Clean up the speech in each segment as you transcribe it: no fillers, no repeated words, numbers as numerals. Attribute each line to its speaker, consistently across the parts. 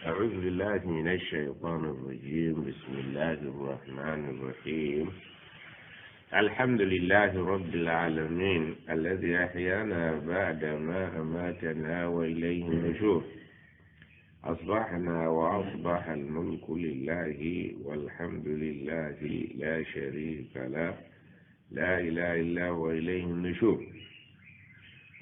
Speaker 1: أعوذ بالله من الشيطان الرجيم. بسم الله الرحمن الرحيم. الحمد لله رب العالمين الذي أحيانا بعدما أماتنا وإليه النشور. أصبحنا وأصبح الملك لله والحمد لله لا شريك له لا إله إلا هو إليه النشور.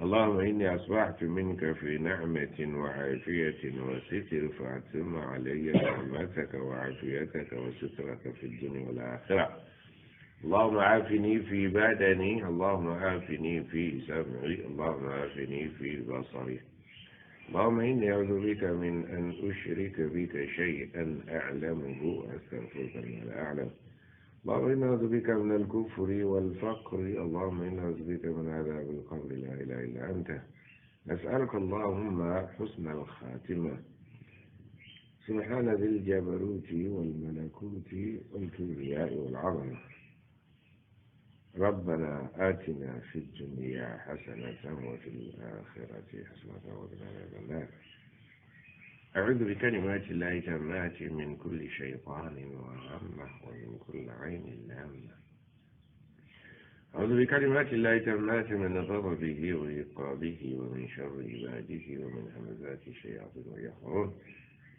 Speaker 1: اللهم إني أصبحت منك في نعمة وعافية وستر فأتم علي نعمتك وعافيتك وسترك في الدنيا والآخرة. اللهم عافني في بدني، اللهم عافني في سمعي، اللهم عافني في بصري. اللهم إني أعوذ بك من أن أشرك بك شيئا أعلمه وأستغفرك من لا أعلم. اللهم إني أعوذ بك من الكفر والفقر، اللهم إني أعوذ بك من عذاب القبر لا إله إلا أنت. نسألك اللهم حسن الخاتمة. سبحان ذي الجبروت والملكوت والكبرياء والعظمة. ربنا آتنا في الدنيا حسنة وفي الآخرة حسنة وقنا عذاب النار. أعوذ بكلمات الله التامات من كل شيطان وهمة ومن كل عين لامة. أعوذ بكلمات الله التامات من غضبه وعقابه ومن شر عباده ومن همزات الشياطين ويحضرون.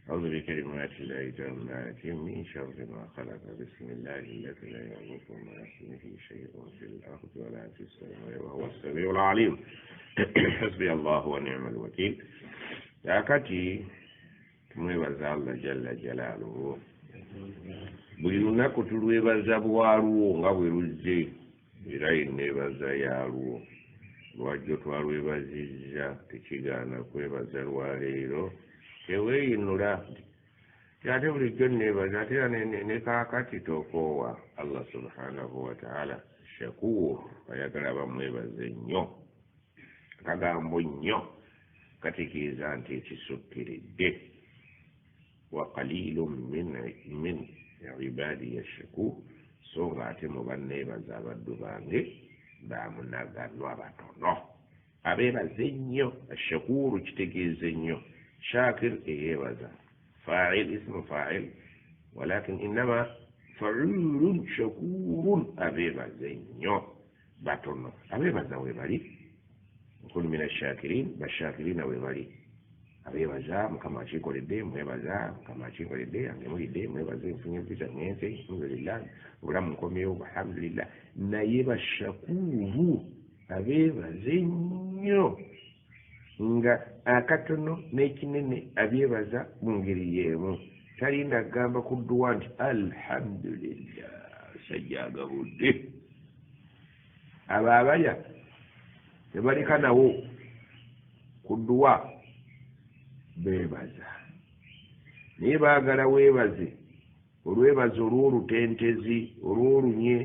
Speaker 1: أعوذ بكلمات الله التامات من شر ما خلق. بسم الله الذي لا يضر مع اسمه شيء في الأرض ولا في السماء وهو السميع العليم. حسبي الله ونعم الوكيل. يا كتي tumwebaza Allah jalla jalaaluhu. Buli lunaku tulwebaza bwalwo nga bwe luzze, era yenneebaza yaalwo. Lwajjo twalwebazizza, tekigaana kwebaza lwaleero. Teweeyinula ate bulijjo nneebaza ate era ne kaakati tokoowa Allah subhanahu wa ta'ala shakuur, ayagala bamwebaze nnyo. Akagambo nnyo kategeeza nti ekisukkiridde. وقليل من عبادي الشكور. so ng'ate mu banneebaza abaddu bange baamunaganwa batono abeebaza ennyo. ashakuru kitegeeza ennyo, shakir eyeebaza, fa'il ismu fa'il walakin innama fa'ulun shakurun. abeebaza ennyo batono. abeebaza webali nkulu min ashakirin, bashakirina webali. abeebaza mukama akinkoledde, mwebaza mukama akinkoledde, angemulidde, mwebaze nfunye vita ngenze, alhamdulillah, obulamu nkomyewo, alhamdulillah. naye bashakuru abeebaza ennyo, nga akatono n'ekinene abyebaza mu ngeri y'emu. talinda agamba ku dduwa nti alhamdulillah, sajja agabudde. abo abalya tebaleka nawo ku dduwa beebaza, naye baagala weebaze olwebaza olw'olutentezi, olw'olunye.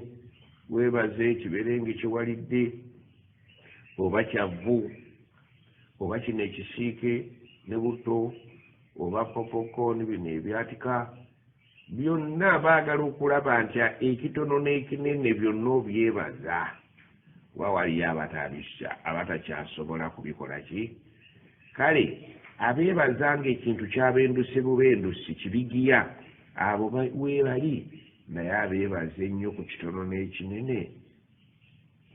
Speaker 1: weebaze kiberenge kyewalidde, oba kyavvu, oba kino ekisiike ne buto, oba popokoni, bino ebyatika, byonna baagala okulaba nti ekitono n'ekinene byonna obyebaza. wawaliyo abatakyasobola kubikola ki? kale abeebazanga ekintu kyabenduse bubendusi kibigiya, abo weebali. naye abeebaza ennyo ku kitono n'ekinene,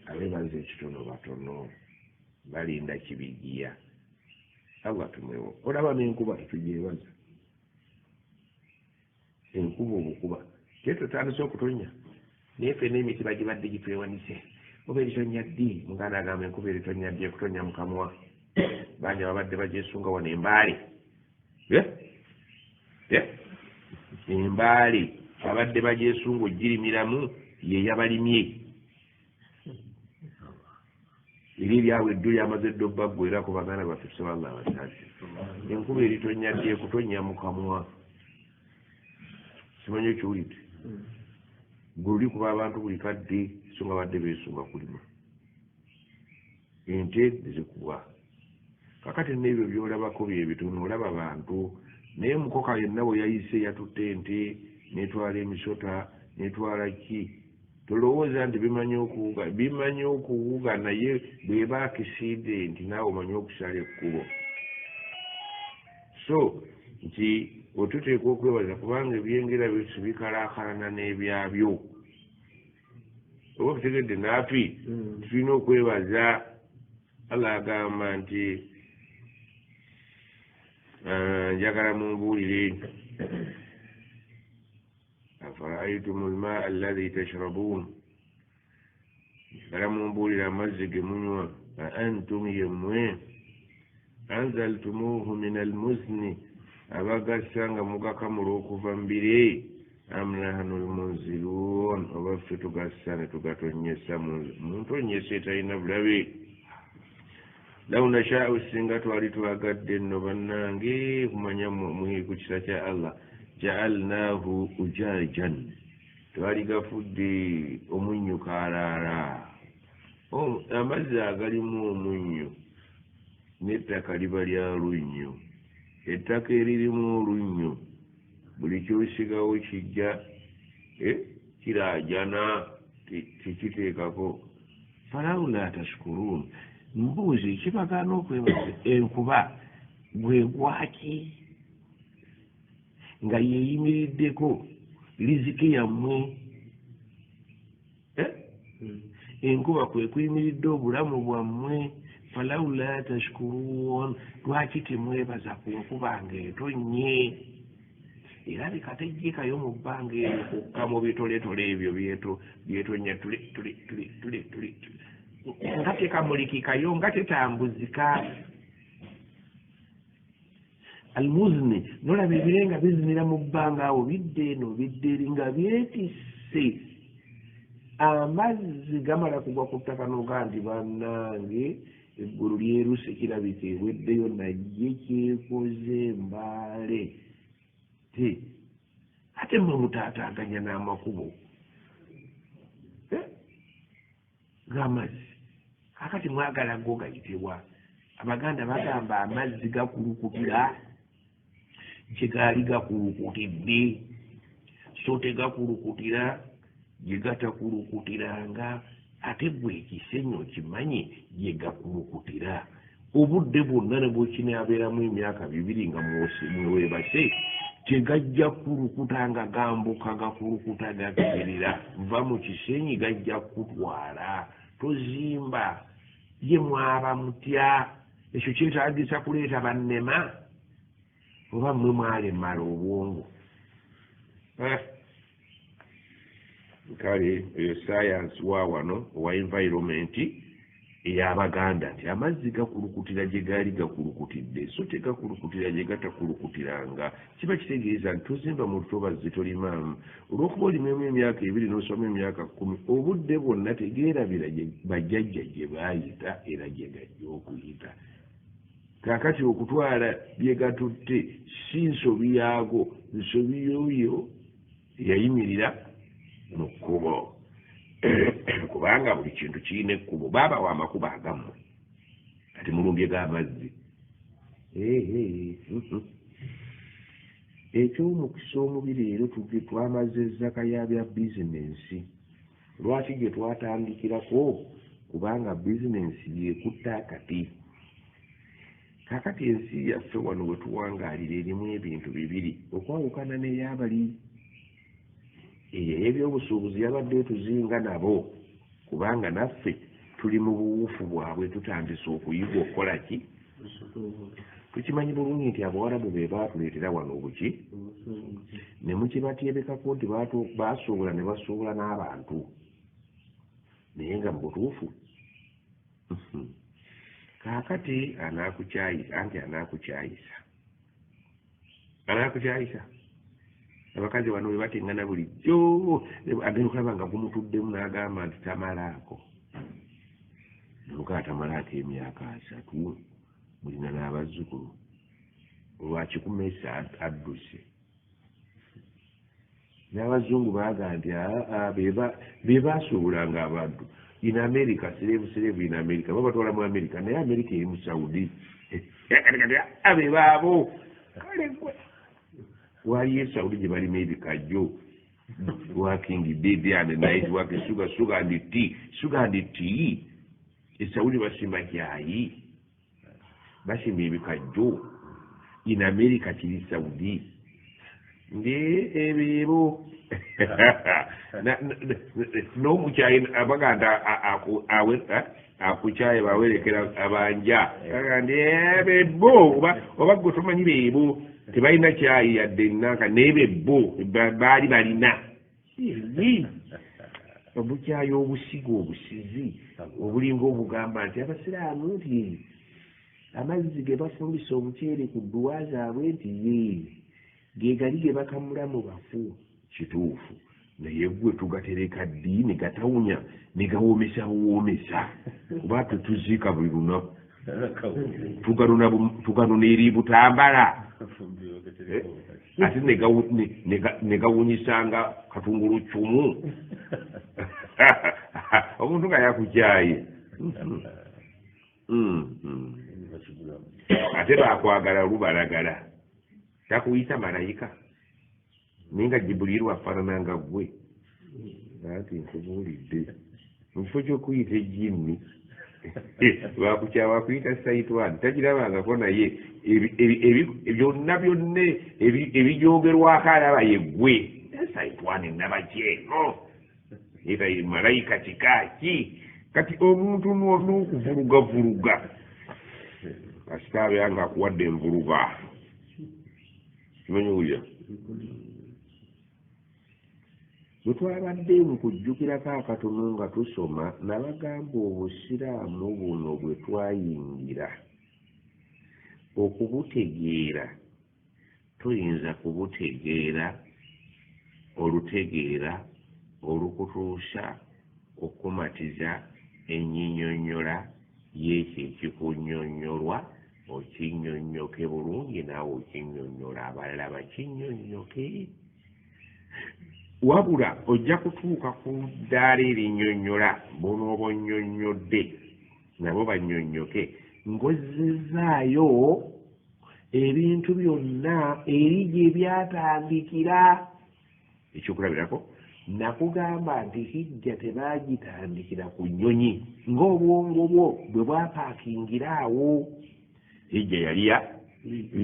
Speaker 1: abeebaza ekitono batono, balinda kibigiya. Allah tumwewo. olaba n'enkuba tetugyebaza, enkuba obukuba kye tutandise okutonya, naye ffe n'emiti bagibadde gitwewanise. oba eritonya ddi? muganda agamba enkuba eritonya ddi ekutonya mu kamwa. bangi babadde bagyesunga wano embaale. embaale babadde bagyesunga ogirimiramu, ye yabalimye. eri eryawe eddu lyamaze dde obbaggu, era ku baganda baffe tusaba abasaasi. enkuba eritonya ddi ekutonya mu kamwa. simanyi ekiwulidde. gwe kuba abantu buli kadde so nga badde beesunga kulima. ente nezikuba. kakati n'ebyo byolabako byebitono, olaba bantu. naye mukoka yenna bwe yayise yatutte ente, netwala emisota, netwala ki. tolowooza nti bimanyi okuwuga, naye bweba akisiidde nti naawe omanyi okusala ekkubo. so nti otuteeka okwebaza kubanga ebyengera byetu bikalaakalana n'ebyabyo oba obutegedde naafi tulina okwebaza Allah agamba nti njagala mumbuulire afara'aytum almaa alladhi tashrabun njagala mumbuulire amazzi ge munywa a antum yemmwe anzaltumuhu min almuzni abagassa nga mugakamula okuva mu bire am nahnu almunzilun oba ffe tugassa ne tugatonyesa muntonyesa etalina bulabe law nashaa'u singa twali twagadde nno bannange kumanya ku kisa kya Allah ja'alnaahu ujajan twali gafudde omunnyo kaalaala amazzi agalimu omunnyo n'ettaka liba lya lunnyo ettaka eririmu olunnyo buli kyosigawo kijja kiraajana tekiteekako falawula tashkurun mbuuzi kibagaana okwebaza enkuba gwegwaki nga yeeyimiriddeko riziki yammwe enkuba kwe kuyimiridde obulamu bwammwe falawula tashkurun lwaki temwebaza ku nkuba ng'etonnye era bikategekayo mu bbanga eryo kokka mu bitoletole ebyo byetonya tuli nga tekamulikikayo nga tetambuzika almuzni nolaba ebire nga bizinira mu bbanga awo bidde eno bidde eri nga byetisse amazzi gamala kugwa ku ttaka noga nti bannange eggulu lyeruse kirabika eweddeyo naye kyekoze mbaale ate mwe mutaataaganya n'amakubo g'amazzi kakati mwagala go gayitibwa abaganda bagamba amazzi gakulukutira gye gaali gakulukutidde so tegakulukutira gye gatakulukutiranga ate gwe ekisenyo kimanyi gye gakulukutira obudde bwonna ne bwekinabeeramu emyaka 2 nga mweweebase tegajja kulukuta nga gambuka gakulukuta gagerera va mu kisenyi gajja kutwala tozimba ye mwaba mutya ekyo kyetaagisa kuleeta bannema oba mmwe mwalemala obwongo kale eyo sayansi wa wano owa environment ey'abaganda nti amazzi gakulukutira gye gaali gakulukutidde so tegakulukutira gye gatakulukutiranga kiba kitegeeza nti tozimba mu lutobazi tolimaamu olw'okuba olimamu emyaka 2 n'osoma emyaka 10 obudde bwonna tegeerabira bajjajja gye baayita era gye gajja okuyita kaakati okutwala bye gatutte si nsobi yaago nsobi y'oyo yayimirira mu kkubo kubanga buli kintu kirina ekkubo baabawa amakubo agamu kati mulumbye g'amazzi ekyomukisa omubi leero twamaze ezzaka ya bya bizinensi lwaki gye twatandikirako kubanga bizinensi yekutta akati kakati ensi yaffe wano we tuwangaalira erimu ebintu bibiri okwawukana n'eyabali ebyobusuubuzi yabadde tuzinga nabo kubanga naffe tuli mu buwufu bwabwe tutandise okuyiga okukola ki tukimanyi bulungi nti abawarabu be baatuleetera wano obuki ne mukibatyebekako nti basuubula ne basuubula n'abantu naye nga mu butuufu kaakati anaakukyayisa abakazi wano we bateŋŋana bulijjo agenda okulaba nga gumutuddemu n'agamba nti tamalaako nomukaa tamalaako emyaka 3 mulina n'abazzukulu olwakikumesa adduse n'abazungu baaga nti be baasuubulanga abaddu in America sireebu in America babatwala mu America naye America eri mu Saudi abe baabo kale gwe waliyo esaudi gye balima ebikajjo working day and night working sugar and tea esaudi basima kyayi basima ebikajjo in America kiri Saudi ndi ebebo no muchayi abaganda akuchaye bawerekera abanja ndi ebebo oba gotomanyi bebo tebalina kyayi yadde nanka nebebo bali balina obukyayi obusigo obusizi obulinga obugamba nti abasiraamu nti amazzi ge bafumbisa omuceere ku dduwa zaabwe nti ge gali ge bakamula mu bafu kituufu naye gwe tugatereka ddi ne gatawunya ne gawoomesa buwoomesa kuba tutuziika buli lunaku tuganona eri butambala ate ne gawunyisanga katungulu cumu omuntu nga yakukyaye ate bakwagala lubalagala takuyita malayika ninga Jibuliru afaanananga gwe ati nkubuulidde mu kifo ky'okuyita ejjinni bakuyita Saitwani tagirabangako naye byonna ebijoogerwako alaba ye gwe Saitwani nabakyeno era malayika kikaaki kati omuntu n'okuvulugavuluga kasitaabe yanga akuwadde envuluga kimanyiwulira bwe twabadde mu kujjukirako akatono nga tusoma nabagamba obusiraamu buno bwe twayingira okubutegeera tuyinza kubutegeera olutegeera olukutuusa okumatiza ennyinyonnyola y'ekyo ekikunnyonnyolwa okinnyonnyoke bulungi naawe okinnyonnyola abalala bakinnyonnyoke wabula ojja kutuuka ku ddaala erinnyonnyola bonooba onnyonnyodde nabo bannyonnyoke ng'ozzezaayo ebintu byonna eri gye byatandikira ekyokulabirako nakugamba nti hijja tebaagitandikira ku nnyonyi ng'obwongo bwo bwe bwapaakingira awo hijja yali ya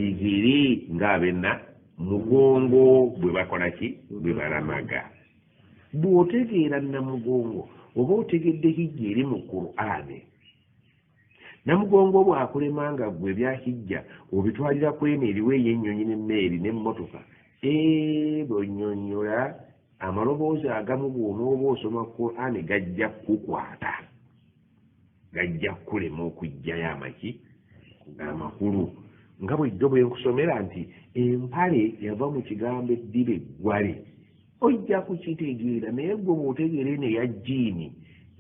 Speaker 1: igiri ng'abenna mugongo bwe bakola ki bwe balamaga bw'otegeera namugongo oba otegedde hijja eri mu Qur'ani namugongo bw'akulema nga gwe bya hijja obitwalira kwene eriwo ey'ennyonyi n'emmeeri n'emmotoka bw'onnyonnyola amaloboozi agamu bw'onooba osoma Qur'ani gajja kukwata gajja kulema okujjayo amakulu nga bw'ejjo bwe nkusomera nti empale yava mu kigambo eddiba eggwale ojja kukitegeera naye gwe bw'otegeera eno eya jiini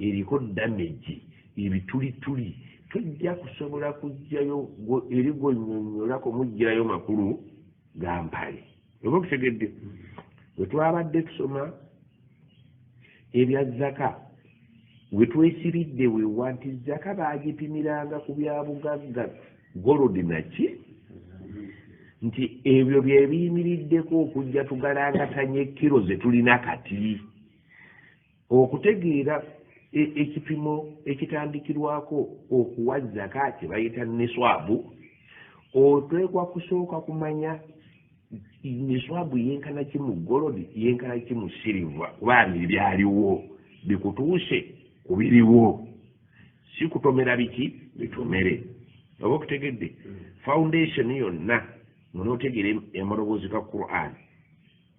Speaker 1: eriko dameji ebitulituli tojja kusobola kujjayo eri gw'onnyonnyolako mujjirayo makulu ga mpale oba okutegedde bwe twabadde tusoma ebya zaka we twesibidde wewa nti zaka baagipimiranga ku bya bugagga golodi naki nti ebyo bye biyimiriddeko okujja tugalangatanya ekkiro ze tulina kati okutegeera ekipimo ekitandikirwako okuwa zaka kye bayita niswabu otwekwa kusooka kumanya niswabu yenkana ki mu golodi yenkana ki mu siriva kubanga byaliwo bikutuuse kubiriwo si kutomera biki bitomere oba okutegedde foundation yonna munootegere amaloboozi ga Qur'an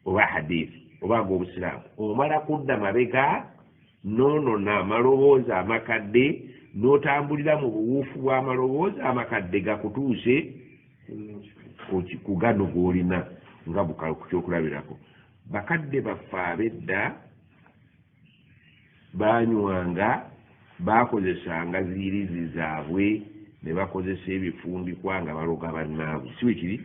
Speaker 1: oba hadithi oba ag'obusiraamu omala kudda mabega noonona amaloboozi amakadde n'otambulira mu buwuufu bw'amaloboozi amakadde gakutuuse ku gano g'olina nga kyokulabirako bakadde baffe ab'edda baanywanga bakozesanga ziirizi zaabwe ne bakozesa ebifundikwa nga baloga bannaabwe si bwe kiri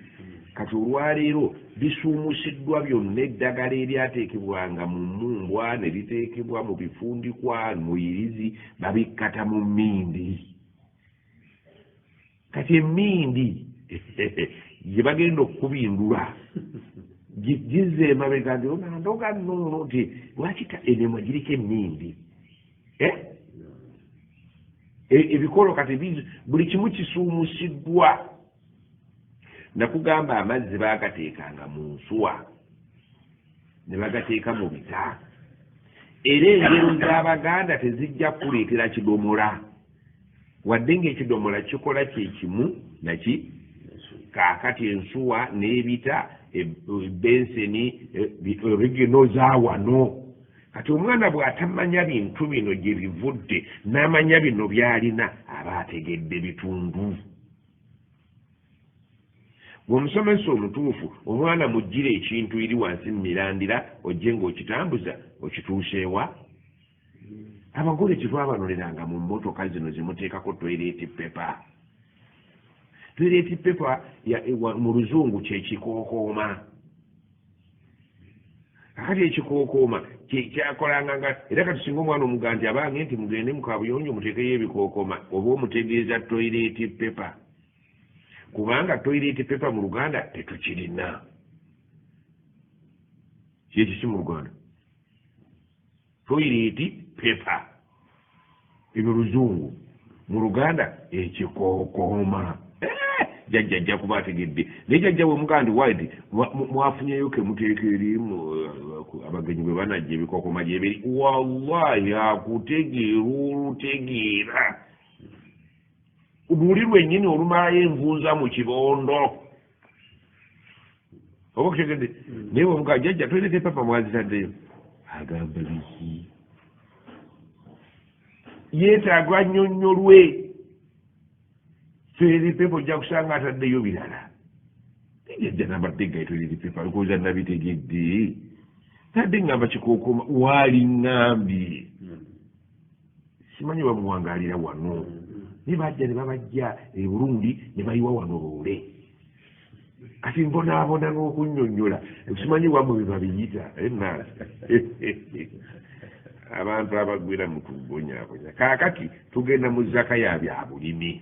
Speaker 1: kati olwaleero bisuumusiddwa byonna eddagala eryateekebwanga mu mmumbwa ne liteekebwa mu bifundikwa mu irizi babikkata mu mmindi kati emmindi gye bagenda okukubindula gizza emabega nti onandoga nnono nti lwakita enemwa giriko emmindi ebikolo kati buli kimu kisuumusiddwa nakugamba amazzi baagateekanga mu nsuwa ne bagateeka mu bita era engero z'Abaganda tezijja kuleetera kidomola wadde ng'ekidomola kikola kyekimu naki kaakati ensuwa n'ebita ebenseni rigino zaawano kati omwana bw'atamanya bintu bino gye bivudde n'amanya bino by'alina aba ategedde bitundu bw'omusomesa omutuufu omwana muggira ekintu eri wansi mu mirandira ojje ng'okitambuza okituuseewa abagole tetwabanoleranga mu mmotoka zino zimuteekako toilet paper mu luzungu kyekikookooma akati ekikookooma kyakolanga era kati singa omwana omuga nti abange nti mugende mukabuyonjo muteekeyo ebikookooma oba omutegeeza toilet paper kubanga toilet paper mu Luganda tetukirina kyekiki mu Luganda toilet paper ino luzungu mu Luganda ekikookooma jjajja kuba ategedde naye jjajja bwe mugandi wadi mwafunyeyo ke muteeka eri abagenyi bwe banajja ebikookooma gyebiri wallahi akutegeera olutegeera luli lwennyini olumalayo envunza mu kibondo oba okutegedde naye bwemugaa jjajja toilete papa mwazitaddeyo agamba biki yeetaaga nnyonnyolwe toilete pepa ojja kusanga ataddeyo birala jjajja nambadde gaye toilete pepa alikoza nabitegedde tadde ngamba kikookoma waali ŋŋambye simanyi bamuwangaalira wano ne bajja ne babajja e Burundi ne bayiwa wano loole kati mbonaabona n'okunnyonnyola simanyi wammwe bye babiyita abantu abagwira mu kubonyabonya kaakati tugenda mu zaka ya bya bulimi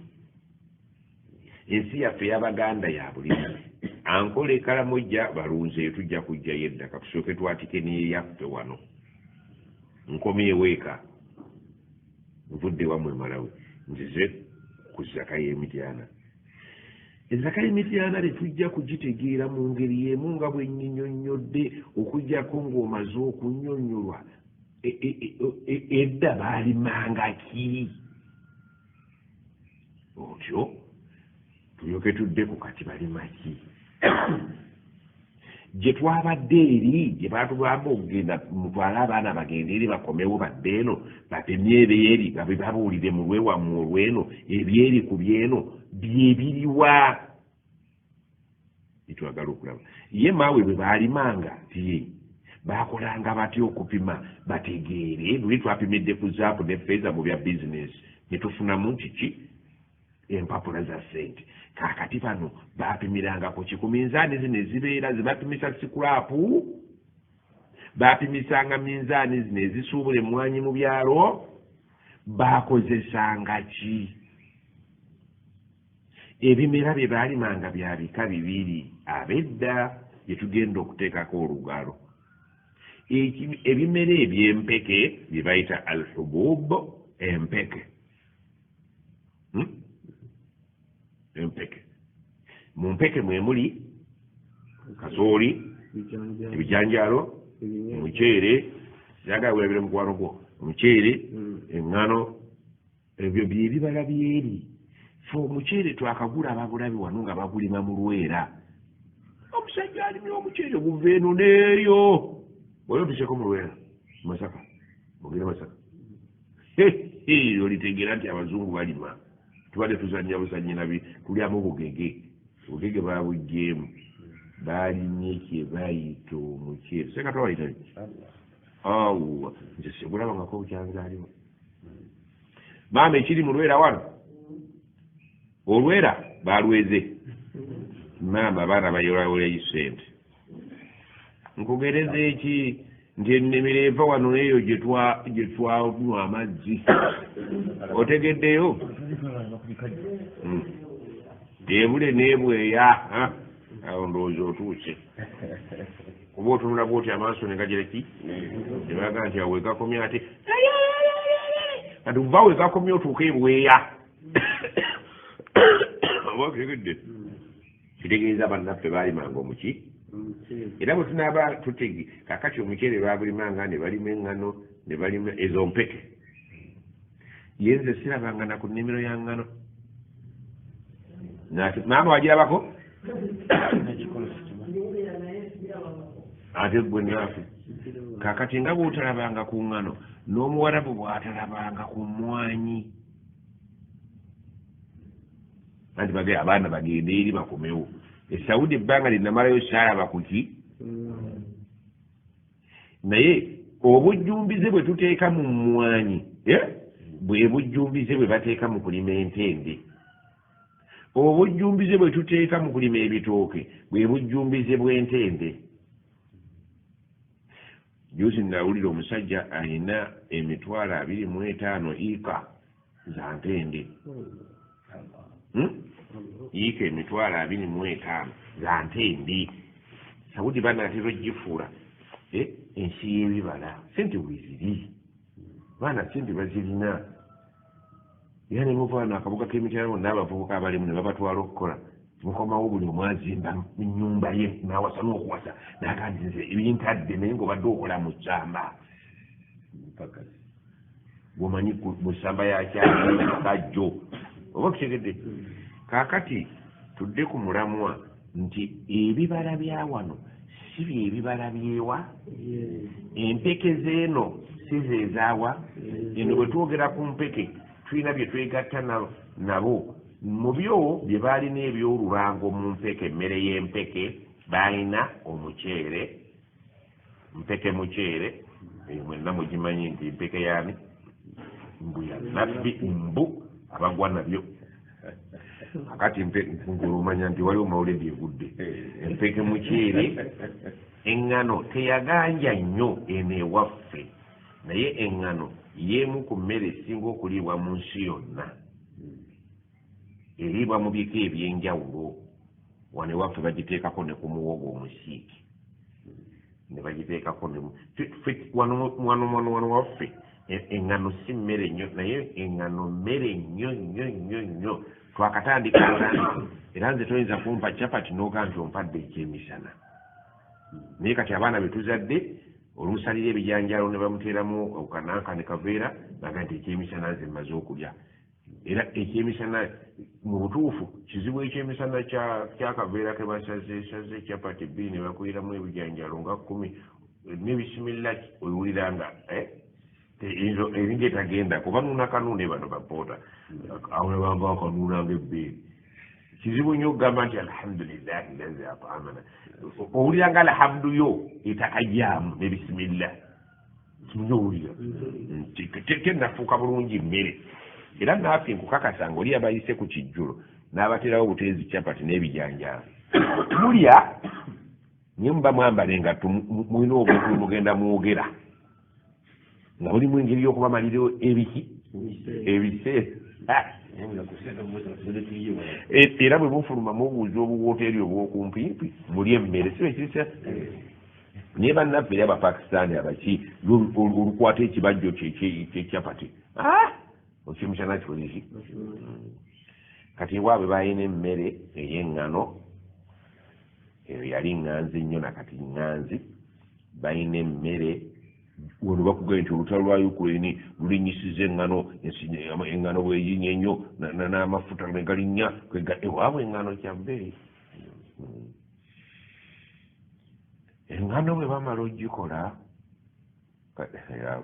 Speaker 1: ensi yaffe y'Abaganda ya bulimi ankola ekalamojja balunze tujja kujjayo eddaka tusooke twatike n'eyaffe wano nkomye eweeka nvudde wammwe Malawi nzize ku zaka y'emityana ezaka y'emityana tetujja kugitegeera mu ngeri y'emu nga bwe nnyinnyonnyodde okugjako ng'omaze okunnyonnyolwa edda baalimanga ki otyo tulyoke tuddeko kati balima ki gye twabadde eri gye baatugamba okugenda mutwale abaana bagende eri bakomewo badde eno bapemye ebyeri babe babuulire mu lwewammwe olw'eno ebyeri ku byeno byebiriwa bitwagala okulaba ye maawe bwe baalimanga tiye baakolanga batya okupima bategeere luli twapimidde ku zaabu ne feeza mu bya bizinesi ne tufunamu kiki empapula za ssente kaakati bano baapimiranga ku ki ku minzaani zino ezibeera zebapimisa sikulaapu baapimisanga minzaani zino ezisuubula emmwanyi mu byalo baakozesanga ki ebimera bye baalimanga bya bika bibiri ab'edda bye tugenda okuteekako olugalo ebimera eby'empeke bye bayita alhubub empeke empeke mu mpeke mwe muli kasooli ebijanjaalo omuceere yagala weebere mukwano gwo omuceere eŋŋano ebyo byebibala byeri fe omuceere twakagula ababulabi wano nga bagulima mu Lwera omusajja alimye omuceere guva eno n'eyo oyo otuseeko mu Lwera Masaka ogenda Masaka olitegeera nti abazungu balima tubadde tuzannya buzannyinabi tulyamu bugege baabugjeemu baalimye kye bayita omuceere seka twawayita awa nze segulabangako obukyanzaaliwo maama ekiri mu Lwera wano olwera balweze maama abaana bayolayoleyo ssente nkugereza eki nti ennimiro eva wano neyo gye twanywa amazzi otegeddeyo ebule n'ebweya awo ndowooza otuuse kuba otunula bwoti amaaso ne gagireki nebaga nti awo wegakomye ate kati uva wegakomye otuuka ebweya obategedde kitegeeza bannaffe baalimanga omuki era bwe tunaaba tutegi kakati omuceere baabulimanga ne balima eŋŋano ne balima ezo mpeke yenze sirabanga na ku nnimiro ya ŋŋano maama wagirabako ate gwe naafe kakati nga bw'otalabanga ku ŋŋano n'omuwarabu bw'atalabanga ku mmwanyi anti bage abaana bagende eri bakomewo esawudi ebbanga linnamalayo saalaba kuki naye obujjumbize bwe tuteeka mu mmwanyi bwe bujjumbize bwe bateeka mu kulima entende obujjumbize bwe tuteeka mu kulima ebitooke bwe bujjumbize bw'entende juzi nawulira omusajja alina 25 ika za ntende ika 25 za ntende sawudi banatera ogifuula ensi y'ebibala sente bweziri baana sente bazirina era ne muvaano akabuga k'emityalo n'abavubuka abalimu ne babatwala okukola mukomawo buli omwazimba nnyumba ye n'awasa n'okuwasa n'akandize ebintadde naye ng'obadde okola mu ssamba bw'omanyi mu ssamba yakyakajjo oba kitegedde kaakati tudde ku mulamwa nti ebibala bya wano si byebibala byewa empeke z'eno si zezaawa eno bwe twogera ku mpeke tulina bye twegatta nabo mu byo bye baalina ebyolubango mu mpeke emmere y'empeke baalina omuceere mpeke muceere mwenna mugimanyi nti mpeke yaani mbuya nabbi mbu abagwa nabyo akati ngulumanya nti waliwo mawuledi egudde empeke muceere eŋŋano teyaganja nnyo eno ewaffe naye eŋŋano y'emu ku mmere esinga okuliibwa mu nsi yonna eriibwa mu bika ebyenjawulo wano ewaffe bagiteekako ne ku muwogo omusiiki ne bagiteekako wano waffe eŋŋano si mmere nnyo naye eŋŋano mmere nnyo nnyo nnyo nnyo twakatandika era nze toyinza kumpa capati n'oga nti ompadde ekyemisana naye kati abaana betuzadde olusalira ebijanjalo ne bamuteeramu okananka ne kaveera naga nti ekyemisana nze mmaze okulya era ekyemisana mu butuufu kizibu ekyemisana kyakaveera ke basaze capati bbiri ne bakwiramu ebijanjalo nga 10 n'ebisimilaki owulira nga eringa etagenda kuba nuna kanuune bano bapoota awo ne bamba akanuuna ng'ebbeeri kizibu nnyo okugamba nti alhamdulillahi lazi atamana owulira nga alhamduyo etakajaamu n'ebisimilla kinyo owulira tenafuuka bulungi mmere era naafe nkukakasa nga oli abayise ku kijjulo n'abaterawo obuteezi capati n'ebijanjalo mulya naye muba mwambala engatto mulina obuntu mugenda mwogera nga mulimu engeri y'okubamalirawo ebiki ebiseera era bwe mufuluma mubuuza obuwooteeri obw'okumpimpi muli emmere sibe kirisa naye bannaffe eri abapakistaani abaki olukwata ekibajjo kyekyapati okyemisana kikoleki kati waabwe balina emmere ey'eŋŋano eyo yali ŋŋanzi nnyo nakati ŋŋanzi balina emmere wano bakugambye nti olutalo lwa Ukraine lulinyisiza eŋŋano bweyinya ennyo n'amafuta negalinnya ewaabwe eŋŋano kyabbeeyi eŋŋano bwe bamala ogikola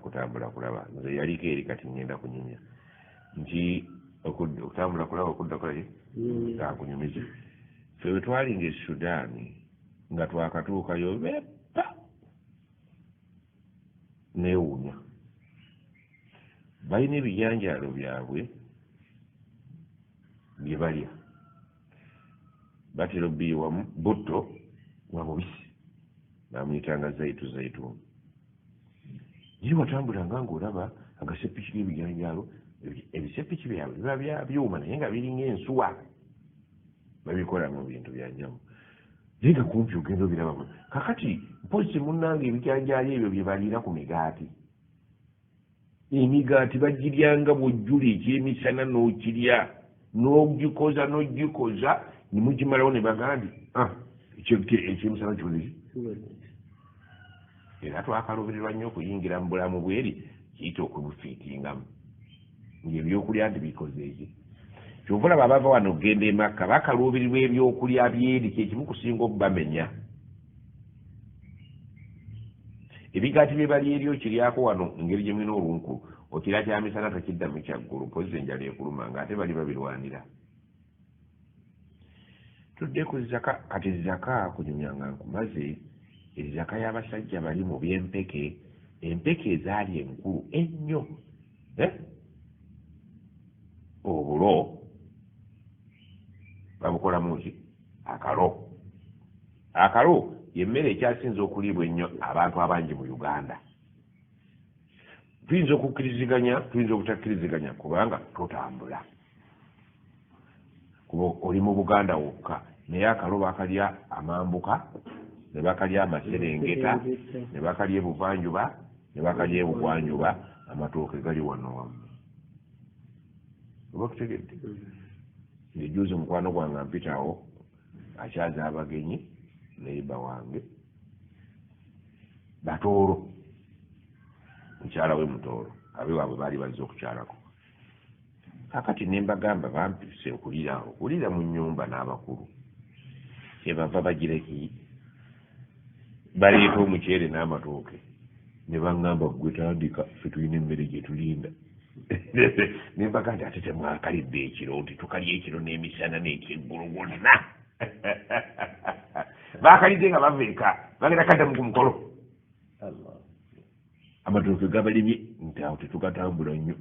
Speaker 1: kutambula kulaba nze yaliko eri kati ngenda kunyumya nti okutambula kulaba okudda kolaki kakunyumiza ffe bwe twalinga e Sudaani nga twakatuukayo beppa neewuunya balina ebijanjaalo byabwe bye balya batera obbiyiwamu butto nga mubisi bamuyitanga zaituuni naye watambulanga ng'olaba agasepiki g'ebijanjaalo ebisepiki byabwe biba byuma naye nga biringa ensuwa babikola mu bintu byanjawulo naye nga kumpi ogenda obiraba kakati mpozi munnanga ebijanjaalo ebyo bye baliira ku migaati emigaati bagiryanga bw'ojjula ekyemisana n'okirya n'ogikoza nimugimalawo ne bagandi ekyemisana kiwuliri era twakaluubirirwa nnyo okuyingira mu bulamu bweri kiyita okubufiitingamu ngaebyokulya nti bikoze eki kyova olaba abava wano okugenda emakka bakaluubirirwa ebyokulya byeri kyekimu kusinga okubamenya ebigaati bye bali eri okiryako wano ngeri gye mulina olunkulu okira kyamisana tokiddamu kyaggulu mpozi enjala ekuluma ng'ate bali babirwanira tudde ku zaka kati zaka kunyumyanga nkumaze ezaka y'abasajja bali mu by'empeke empeke ezaali enkulu ennyo obulo babukolamu ki akalo yemmere ekyasinza okuliibwa ennyo abantu abangi mu Uganda tuyinza okukkiriziganya tuyinza obutakkiriziganya kubanga totambula kuba oli mu Buganda wokka naye akalo bakalya amambuka ne bakalya amaserengeta ne bakalya ebuvanjuba ne bakalya ebugwanjuba amatooke gali wano wamu oba kutegedde ngejuuzi mukwano gwange ampitawo akyaza abagenyi neiba wange Batooro mukyala we Mutooro abe waabwe baali bazze okukyalako kakati ne mbagamba bampise okulira mu nnyumba n'abakulu kyebava bagireki baleeta omuceere n'amatooke ne baŋŋamba gwe tandika ffe tulina emmere gye tulinda ne mbaga nti ate temwakalidde ekiro nti tukalya ekiro n'emisana n'ekyeggulu gwonna bakalidde nga bava eka bagenda kaddamu ku mukolo amatooke gabalimye nti awo tetugatambula nnyo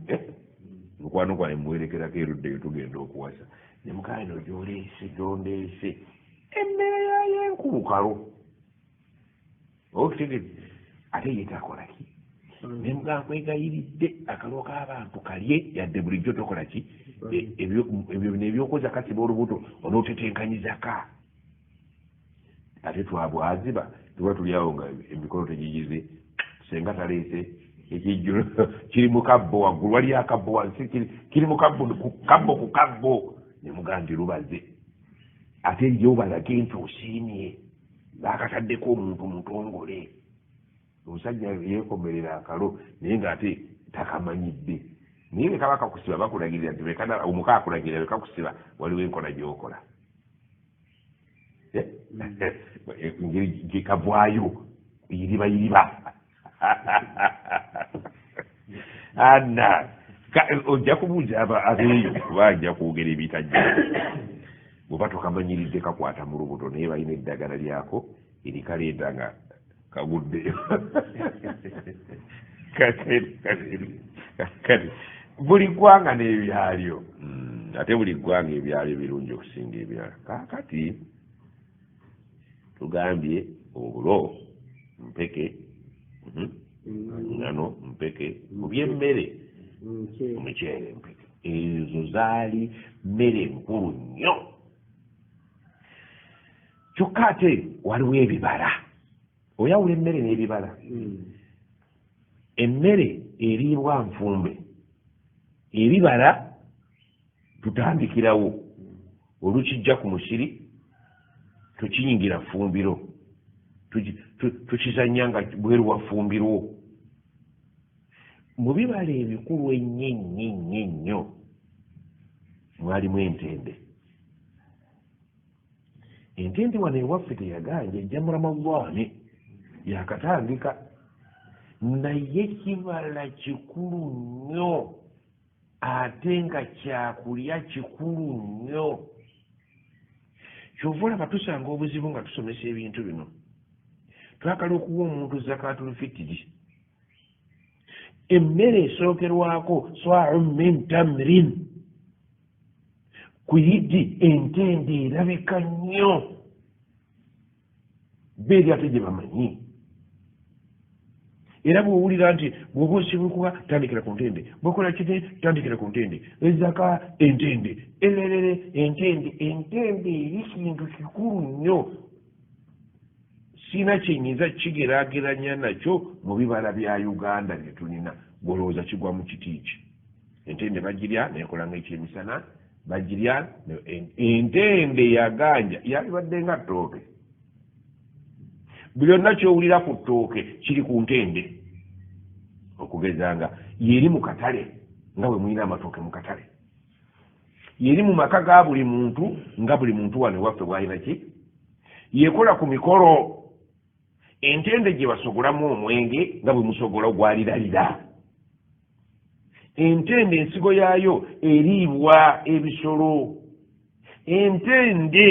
Speaker 1: mukwano gwange muwerekerako eruddeyo tugenda okuwasa ne mukaa ino gyoleese gyondeese emmere yayo enkulu kalo okitegedde ate ye takola ki ne mugaa nkwegayiridde akalo k'abantu kalye yadde bulijjo tokola ki ebyo nebyokoza kasiba olubuto onootetenkanyizaka ate twabwaziba tuba tuliawo nga emikolo tegigize senga taleese ekijjulo kiri mu kabbo waggulu wali akabbo wansi kiri mu kabbo ku kabbo ne mugaa ndi lubaze ate yo balage nti osiimye baakataddeko omuntu mutongole omusajja yeekomerera akalo naye ng'ate takamanyidde naye bwe kaba kakusiba bakulagirira nti omuka akulagirira bwe kakusiba waliwo enkola gy'okola engeri gyekavaayo yiribayiriba anna ojja kubuuza abeeyo kuba ajja kwogera ebitajja bweba tokamanyiridde kakwata mu lubuto naye balina eddagala lyako erikaleeta nga kaguddeyo kati buli ggwanga n'ebyalyo ate buli ggwanga ebyalyo birungi okusinga ebirala kakati tugambye obulo mpeke ngano mpeke mu byemmere omuceere mpeke ezo zaali mmere nkulu nnyo kyokka ate waliwo ebibala oyawula emmere n'ebibala emmere eriibwa nfumbe ebibala tutandikirawo olukijja ku musiri tukiyingira fumbiro tukizanya nga bweru wa fumbirwo mu bibala ebikulu ennyo mwalimu entende wano ewaffe teyaganja ejja muramagwane yakatandika naye kibala kikulu nnyo ate nga kyakulya kikulu nnyo kyova olaba tusanga obuzibu nga tusomesa ebintu bino twagala okuwa omuntu zakaatul fitiri emmere esookerwako swa'un min tamrin ku yidi entende erabika nnyo beeri ate gye bamanyi era bw'owulira nti bw'oba osibulikuba tandikira ku ntende bwokola kite tandikira ku ntende ezaka entende ererere entende eri kintu kikulu nnyo sina kyenyinza kigeraageranya nakyo mu bibala bya Uganda bye tulina gwolowooza kigwa mu kiti ki entende bagirya nekola nga ekyemisana bagirya entende yaganja yalibadde nga ttooke byonna kyowulira ku ttooke kiri ku ntende okugeza nga yeri mu katale nga bwe mulina amatooke mu katale yeri mu maka ga buli muntu nga buli muntu wano ewaffe bwalina ki yekola ku mikolo entende gye basogolamu omwenge nga bwe musogola ogwaliralira entende ensigo yaayo eriibwa ebisolo entende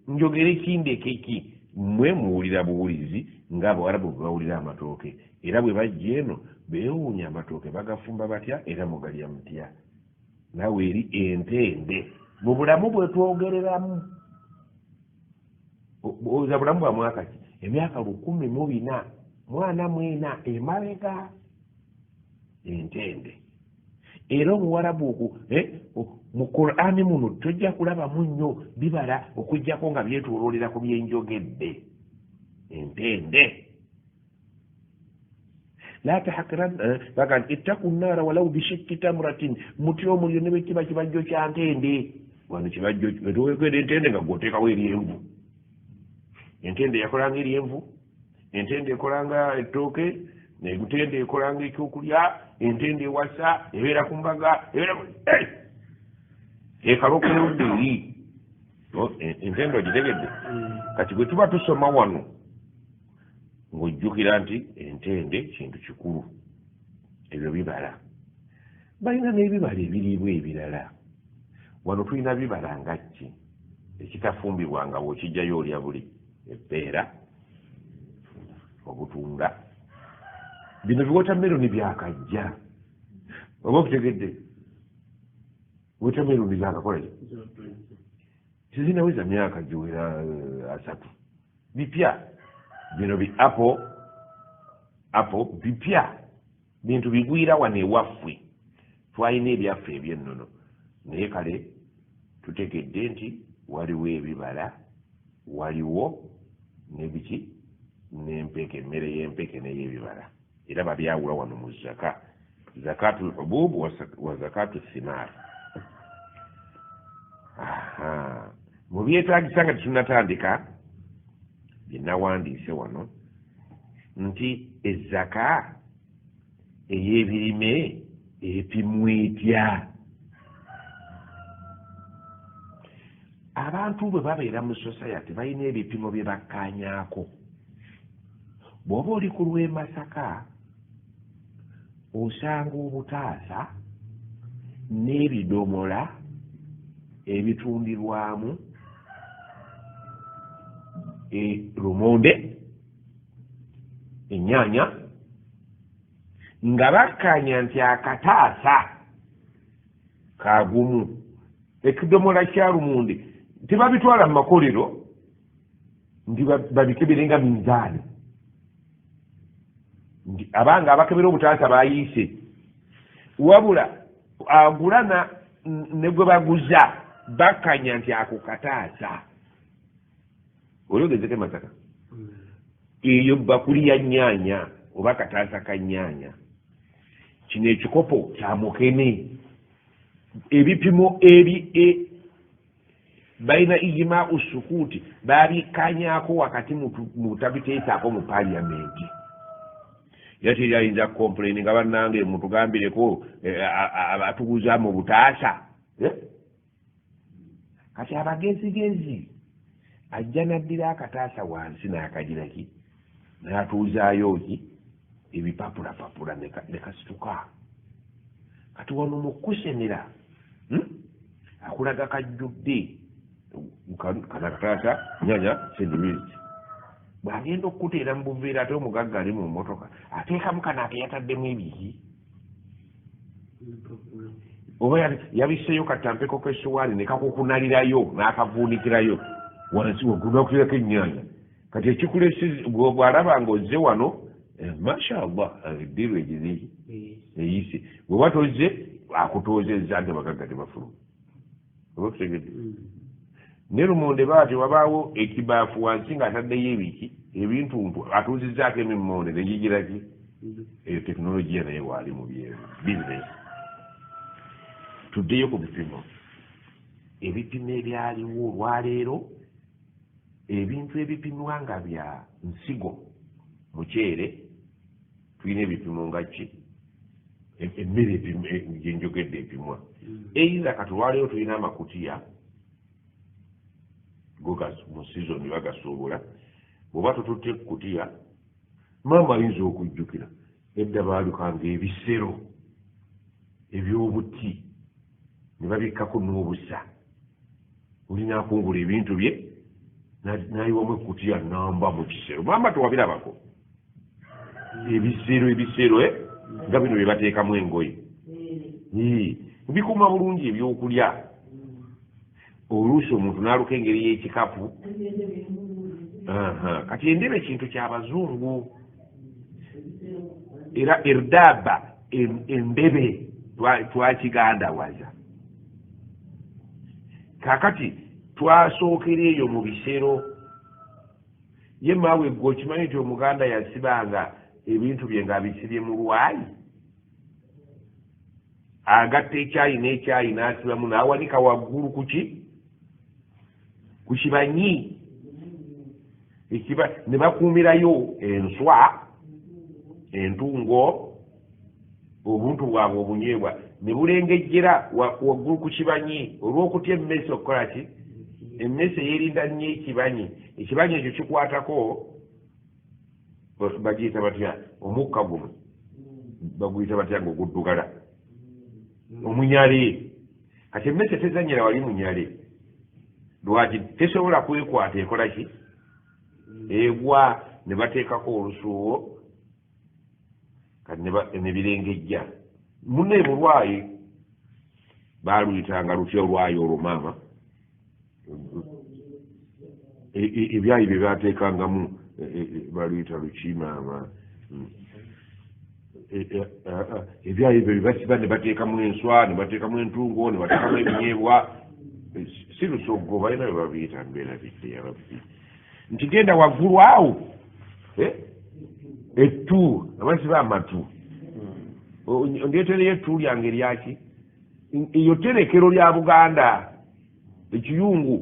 Speaker 1: njogera ekindekeki mmwe muwulira buwulizi ng'abawarabu bwe bawulira amatooke era bwe bajja eno beewuunya amatooke bagafumba batya era mugalya mutya nawe eri entende mu bulamu bwe twogereramu oza bulamu bwa mwaka ki emyaka 14 mwana mwena emabega entende era omuwarabu mu Qur'ani muno tojja kulabamu nnyo bibala okujjako nga byetooloolera ku byenjogedde entende la tahakiranna baga nti ittaku nnaara walau bishikki tamratin mutya omuliro ne bwe kiba kibajjo kya ntende wano kibajjo wetowegera entende nga gwoteekawo eryenvu entende yakolanga eryenvu entende ekolanga ettooke entende ekolanga ekyokulya entende ewasa ebeera ku mbaga ebeera ekalokera eri entende ogitegedde kati bwe tuba tusoma wano ng'ojjukira nti entende kintu kikulu ebyo bibala balina n'ebibala ebiriibwa ebirala wano tulina bibala nga ki ekitafumbibwanga bw'okijjayo olya buli ebbeera obutunda bino biwotameroni byakajja oba okutegedde wotameroni zakakola sizinaweza myaka giwera 3 bipya bino bi apple bipya bintu bigwira wano ewaffe twalina ebyaffe ebyennono naye kale tutegedde nti waliwo ebibala waliwo nebiki n'empeke emmere y'empeke n'ey'ebibala era babyawula wano mu zaka zakatu lhubub wa zakatu thimar mu byetaagisa nga tetunatandika byenawandiise wano nti ezaka ey'ebirime epimwa etya abantu bwe babeera mu society balina ebipimo bye bakkaanyaako bw'oba oli ku lw'e Masaka osanga obutaasa n'ebidomola ebitundirwamu lumonde ennyaanya nga bakkaanya nti akataasa kagumu ekidomola kya lumonde tebabitwala mu makolero nti babikebere nga minzaani nti abanga abakebera obutaasa bayiise wabula agulana ne gwe baguza bakkaanya nti ako kataasa oyogezeko Masaka eyo bakuli ya nnyaanya oba kataasa ka nnyaanya kino ekikopo kya mukene ebipimo ebi balina ijima usukuti babikkaanyaako wakati mu tabiteesaako mu paliyamenti yateri ayinza complain nga bannange mutugambireko abatuguza mu butaasa kati abagezigezi ajja naddira akataasa wansi n'akagira ki n'atuuzaayo ki ebipapulapapula ne kasituka kati wano mu kusenera akulaga kajjudde kana kataasa nyanya sendimizi bw'agenda okuteera mu buveera ate omugagga ali mu mmotoka ateekamu kano akeyataddemu ebiki oba yabisseeyo katampeko k'essowaani ne kakukunalirayo n'akavuunikirayo wansi wagunakulirako ennyaanya kati ekikulesizi bw'alaba ng'ozze wano mashallah eddiru egiri eyise bwe batozze akutoozezza nti abagagga tebafuluma oba okutegedde ne lumonde baati wabaawo ekibaafu wansi ng'ataddeyo ebiki ebintuntu atuuzizzaako emimmonde negigiraki eyo tekinologiya naye waali mu bizinesi tuddeyo ku bipimo ebipimo ebyaliwo olwaleero ebintu ebipimwa nga bya nsigo muceere tulina ebipimo nga ki emmere gyenjogedde epimwa eiza kati olwaleero tulina amakutiya go mu sizoni bagasuubula bw'oba tututte ekkutiya maama ayinza okujjukira edda baalukanga ebisero ebyobutti ne babikkako n'obusa olina akungula ebintu bye nayiwamu ekkutiya namba mu kisero maama tewabirabako ebisero nga bino bye bateekamu engoye bikuuma bulungi ebyokulya oluusi omuntu n'aluka engeri y'ekikapu kati endebe ekintu ky'abazungu era erdaba embebe twakigandawaza kakati twasookera eyo mu bisero ye maawe gwe okimanyi nti omuganda yasibanga ebintu bye ng'abisibye mu lwayi agatta ekyayi n'ekyayi n'asibamu n'awanika waggulu ku kibanyi ne bakuumirayo enswa entungo obuntu bwabwe obunywebwa ne bulengejjera waggulu ku kibanyi olw'okutya emmese okukola ki emmese yeerinda nnyo ekibanyi ekyo kikwatako bagiyita batya omukka guno baguyita batya ng'oguddugala omunyale kati emmese tezanyira wali munyale lwaki tesobola kwekwata ekola ki egwa ne bateekako olusuuwo kati ne birengejja munne mu lwayi baaluyitanga lutya olwayi olwo maama ebyayi bye baateekangamu baluyita lukimaama ebyayi bye basiba ne bateekamu enswa ne bateekamu entungo ne bateekamu ebinyeebwa si lusoggo balina bye babiyita mbeerabidde yababbi nti genda waggulu awo ettu abasiba amatu ndyetereyo ettu lyange eryaki eyo terekero lya Buganda ekiyungu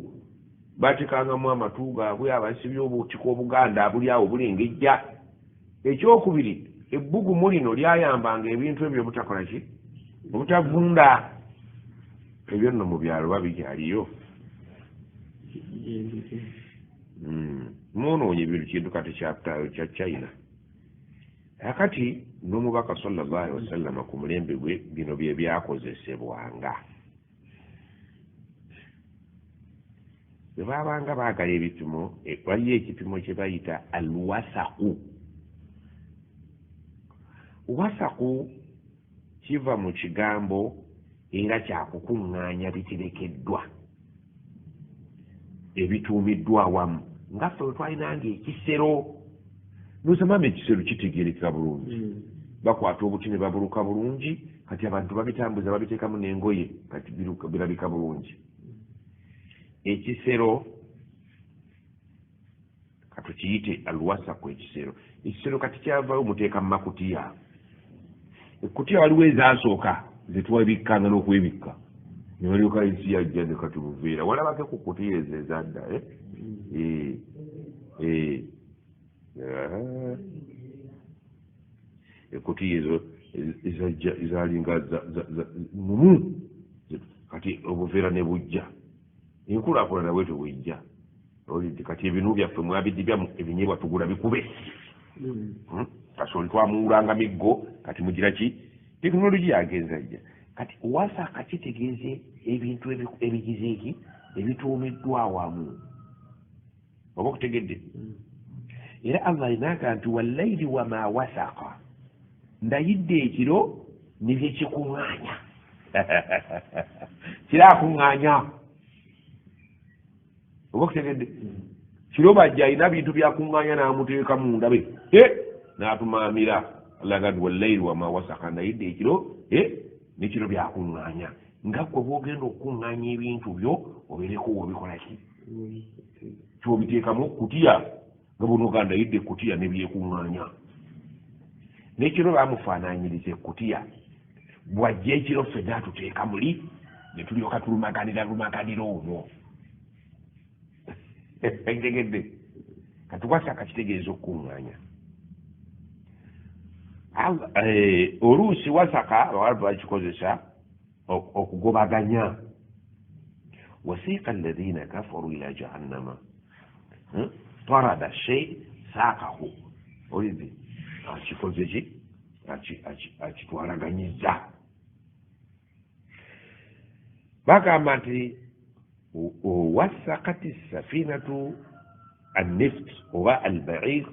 Speaker 1: batekangamu amatu gaabwe abasibye obutika obuganda buli awo bulengejja ekyokubiri ebbugumu lino lyayambanga ebintu ebyo obutakola ki obutavunda ebyo nno mu byalo babikyaliyo mwonoonye ebintu kintu kati kya China akati n'omubaka sallallahu alaihi wasallama ku mulembe gwe bino bye byakozesebwanga bwe baabanga baagala ebipimo waliyo ekipimo kye bayita alwasaku wasaku kiva mu kigambo era kyakukuŋŋaanya biterekeddwa ebituumiddwa awamu nga ffe we twalinanga ekisero nosamama ekisero kitegerekeka bulungi bakwata obuti ne babuluka bulungi kati abantu babitambuza babiteekamu n'engoye kati birabika bulungi ekisero katukiyite alwasaku ekisero kati kyavayo muteeka mu makutiya ekkutiya waliwo ezasooka zetwabikkanga n'okwebikka ne balyoka ensi yajja ne kati buveera walabake ku kutiya ezo ezadda ekkutiya ezo ezalinga mumu kati obuveera ne bujja enkulaakulana bwetyo bwejja olidde kati ebinu byaffe mwabidibya ebinyeebwa tugula bikube kasoli twamuwulanga miggo kati mugira ki tekinologiya agenza jja kati wasaka kitegeeze ebintu ebigize eki ebituumiddwa awamu oba okutegedde era Allah inaga nti wallayli wama wasaka ndayidde ekiro nebyekikuŋŋaanya kirakuŋŋaanya oba okutegedde kiro bajja alina bintu byakuŋŋaanya n'amuteeka munda be n'atumaamira alaga nti wallayli wama wasaka ndayidde ekiro nekiro byakuŋŋaanya nga gwe bwogenda okukuŋŋaanya ebintu byo obeereko wobikola ki kyobiteekamu kutiya nga bunoga ndayidde ekutiya nebyekuŋŋaanya nekiro bamufaananyiriza ekkutiya bwajja ekiro ffenna atuteeka muli ne tulyoka tulumaganira omwo egedde kati wasaka kitegeeza okukuŋŋaanya oluusi wasaka abawalabu bakikozesa okugobaganya wasiqa alladhina kafaru ila jahannama tarada shay saakahu olidde akikoze ki akitwalaganyiza bagamba nti wasakati safinatu annift oba albair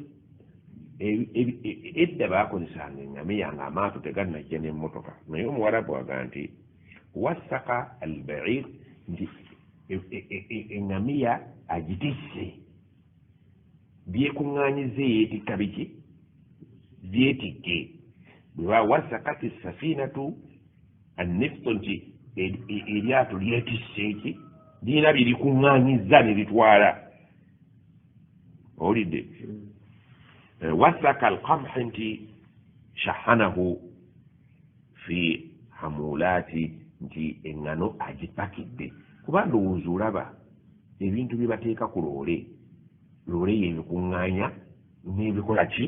Speaker 1: edda bakozesanga engamiya nga amaato tegannajja n'emmotoka naye omuwarabu waga nti wasaka albair nti engamiya agitisse byekuŋŋaanyize yeetikka biki byetikke bweba wasakati safinatu annifto nti eryato lyetisse eki lirina byerikuŋŋaanyiza ne litwala owulidde wasaka alqamhi nti shahanahu fi hamulaati nti eŋŋano agipakidde kuba ndowooza olaba ebintu bye bateeka ku loole yebikuŋŋaanya n'ebikola ki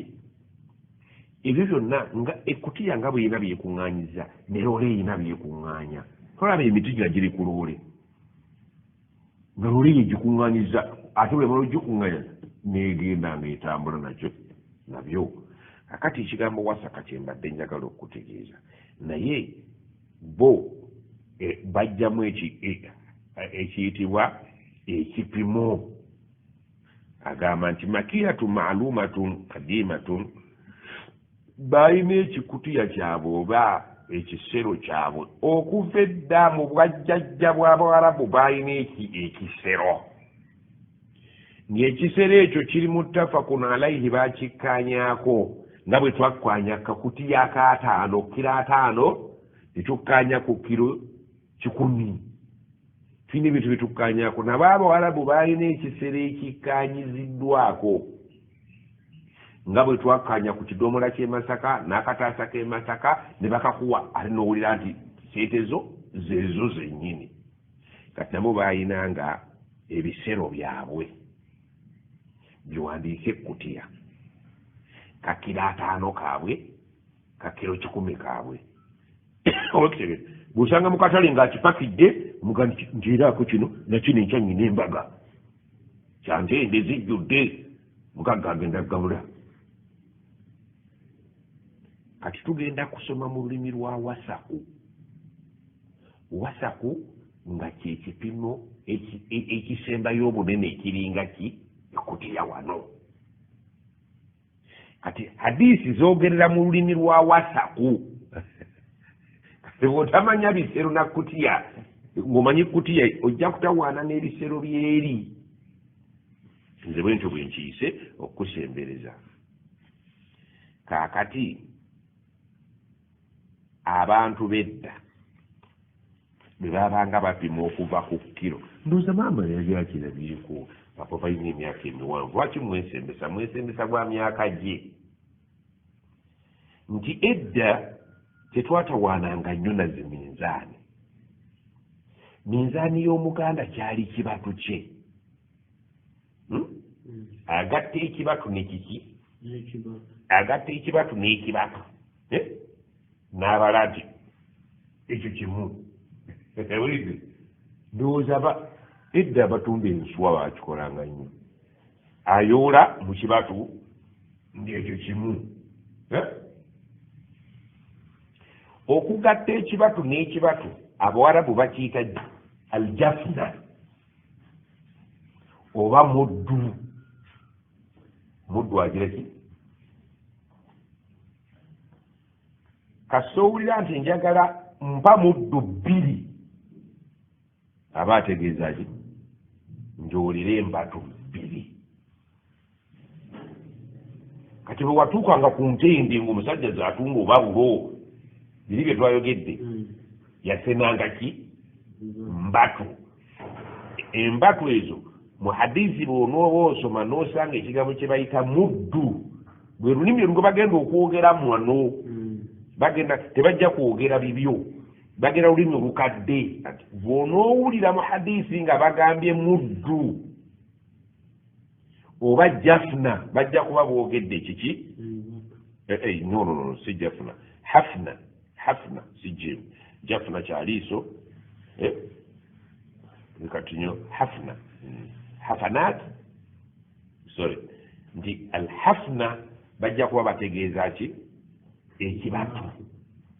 Speaker 1: ebyo byonna nga ekkutiya nga bweyina byekuŋŋaanyiza ne loole eyina byekuŋŋaanya tolaba emiti gina giri ku loole nga loole yegikuŋŋaanyiza ate bwe mala ogikuŋŋaanya negenda ngaetambula nabyo kakati ekigambo wasaka kyembadde njagala okutegeeza naye bo bajjamu ekiyitibwa ekipimo agamba nti makiyatu maalumatun kadimatun balina ekikutiya kyabwe oba ekisero kyabwe okuva edda mu bwajjajja bw'abawarabu balina ekisero ng'ekisero ekyo kiri muttafakun alaihi bakikkaanyaako nga bwe twakkanya kakutiya akaataano kiro 5 netukkaanya ku kiro 100 tulina ebintu byetukkaanyaako nabo abawarabu balina ekisero ekikkaanyiziddwako nga bwe twakkaanya ku kidomola ky'emasaka n'akataasa k'emasaka ne bakakuwa ate n'owulira nti seetezo zeezo zennyini kati nabo balina nga ebisero byabwe biwandiika ekkutiya kakiro 5 kaabwe kakiro 10 kaabwe olwekitegeeza bw'osanga mu katale ng'akipakidde omuga njeeraako kino nakino ekyanyina embaga kyantende zijjudde mugagga agenda kugabula kati tugenda kusoma mu lulimi lwa wasaku nga kyekipimo ekisembayo obunene ekiringa ki ekkutiya wano kati hadisi zogerera mu lulimi lwa wasaku bw'otamanya bisero na kutiya ng'omanyi kutiya ojja kutawaana n'ebisero byeri nze bwentyo bwe nkiyise okukusembereza kaakati abantu bedda bwe babanga bapima okuva ku kiro ndowooza maama yali akirabireko papa balina emyaka emiwanvu lwaki mwesembesa gwa myaka gye nti edda tetwatawaananga nnyo nazi minzaani y'omuganda kyali kibatu kye agatta ekibatu nekiki agatta ekibatu n'ekibatu n'abala nti ekyo kimu ewulidde ndowooza edda abatunda enswa bakikolanga nnyo ayoola mu kibatu ng'ekyo kimu okugatta ekibatu n'ekibatu abawarabu bakiyita aljafna oba muddu agira ki kasoowulira nti njagala mpa muddu 2 aba ategeeza ki njowulire embatu 2 kati bwe watuukanga ku ntende ng'omusajja zaatunga oba bulo biri bye twayogedde yasenanga ki mbatu embatu ezo mu hadisi bw'onooba osoma n'osanga ekigambo kye bayita muddu bwe lulimi olwo bagenda okwogera mwano bagenda tebajja kwogera bibyo bagera olulimi olukadde ati bw'onoowulira mu hadisi nga bagambye muddu oba jafuna bajja kuba boogedde kiki no si jafuna hafna si jimu jafuna kyaliiso katinyo hafanat sorry nti alhafna bajja kuba bategeeza ki ekibatu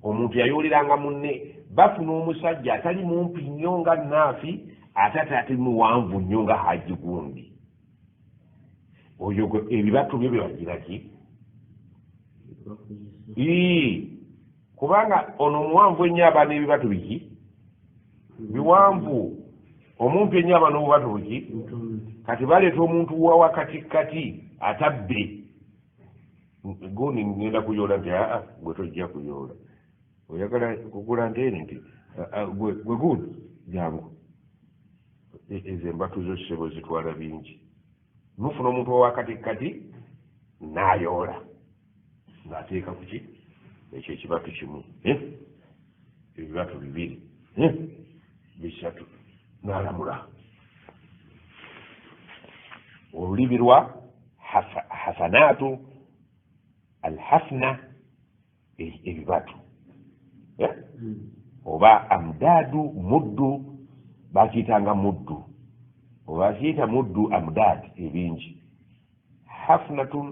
Speaker 1: omuntu yayoliranga munne bafuna omusajja atali mumpi nnyo nga naafi ate ate muwanvu nnyo nga haji gundi oyo ebibatu byo byebagira ki kubanga ono muwanvu ennyo aba n'ebibatu biki biwanvu omumpi ennyo aba n'obubatu biki kati baleeta omuntu wa wakatikati atabbe gundi ngenda kuyoola nti gwe tojja kuyoola oyagala kugula nteene nti gwe gundi jangu ezo embatu zo ssebo zitwala bingi nufuna omuntu wa wakatikati n'ayoola ng'ateeka ku ki ekyo ekibatu kimu ebibatu bibiri bisatu n'alamula olulimi lwa hafanaatu alhafna ebibatu oba amdaadu muddu bakiyitanga muddu oba bakiyita muddu amdaad ebingi hafnatun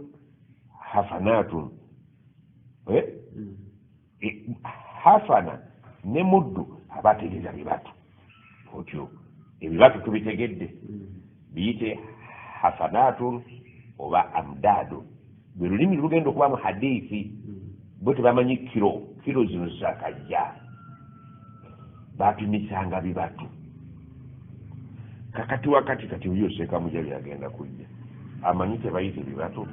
Speaker 1: hafanaatun hafana ne muddu abategeeza bibatu otyo ebibatu tubitegedde biyite hafanaatun oba amdaadu bwe lulimi lugenda okuba mu hadiisi bo tebamanyi kiro zino zakajja bapimisanga bibatu kakati wakati kati uyo seeka mujabi agenda kujja amanyi tebayite bibatu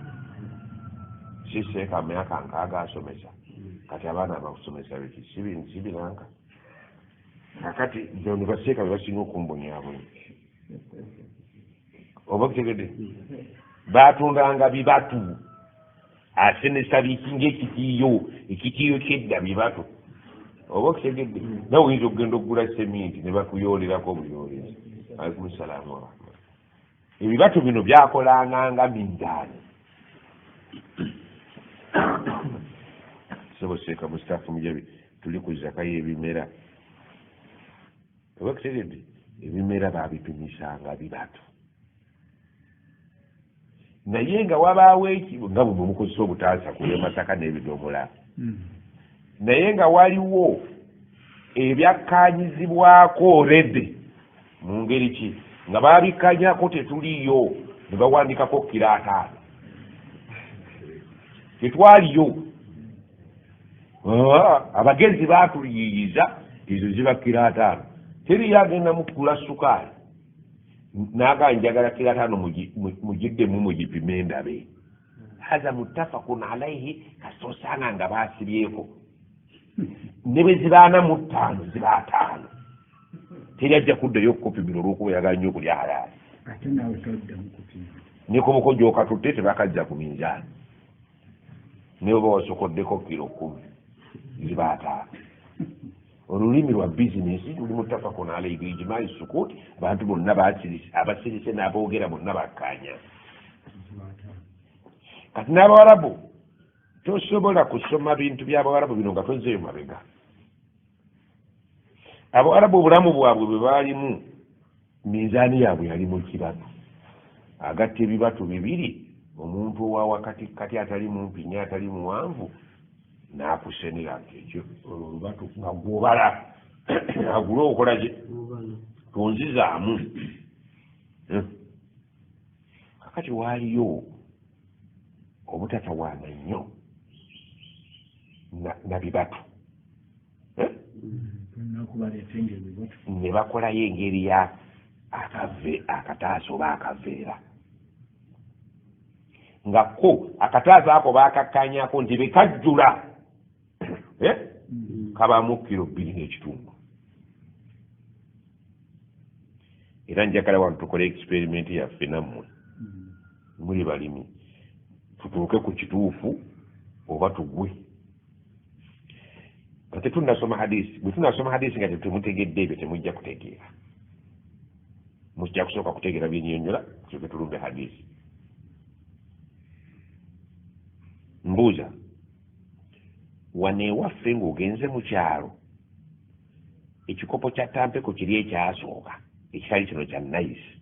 Speaker 1: si seeka myaka nkaaga asomesa kati abaana abakusomesa biki sibinanka kakati ne baseeka bebasinga okumbonyaabonye oba kutegedde batundanga bibatu asenesa bikinga ekitiiyo kyedda bibatu oba okutegedde nawe oyinza okugenda okugula seminti ne bakuyoolerako buyoolezi alaikum salaamu warahmatulah ebibatu bino byakolanganga mindaani soboseeka mustaafu mujabi tuli ku zaka y'ebimera oba kutegedde ebimera babipimisanga bibatu naye nga wabaawo nga bwe mukozesa obutaasa ku masaka n'ebidomola naye nga waliwo ebyakkaanyizibwako redde mu ngeri ki nga baabikkaanyako tetuliyo ne bawandikako kiraataano tetwaliyo abagenzi baatuliyiyiza ezo ziba kiraataano teriyo agenda mukugula sukaali naga njagala kiraataano mugiddemu mugipime ndabe haza muttafaqun alaihi kasosanga nga baasibyeko ne bwe zibaana mu ttaano ziba ataano teri ajja kuddayo okukupimira olw'okuba yagala nnyo okulya halaali
Speaker 2: ate naawe toddamu kupima
Speaker 1: ne ku muko gy'okatutte tebakajja ku minzaani ne oba wasokoddeko kiro 10 ziba ataano olulimi lwa bizinesi luli muttafaqun alaihi biijimaa'i sukuuti abantu bonna abasirise n'aboogera bonna bakkaanya kati n'abawarabu tosobola kusoma bintu by'abawarabu bino nga tozeeyo mabega abawarabu obulamu bwabwe bwe baalimu minzaani yaabwe yali mu kibatu agatta ebibatu bibiri omuntu owa wakatikati atali mumpi ne atali muwanvu n'akusenera ekyo olubatu nga gwobala agula okola gye tonzizaamu kakati waaliyo obutatawaana nnyo na bibatu ne bakolayo engeri ya akataasa oba akaveera nga ko akataasa ako baakakkanyako nti bekajjula kabamu kiro 2.5 era njagala wano tukole experiment yaffe nammwe muli balimi tutuuke ku kituufu oba tugwe kati tunasoma hadisi bwe tunasoma hadisi nga tetumutegedde ebyo temujja kutegeera mujja kusooka kutegeera byennyonnyola tusoke tulumbe hadisi mbuuza wano ewaffe ng'ogenze mu kyalo ekikopo kya tampeko kiri ekyasooka ekitali kino kya nayisi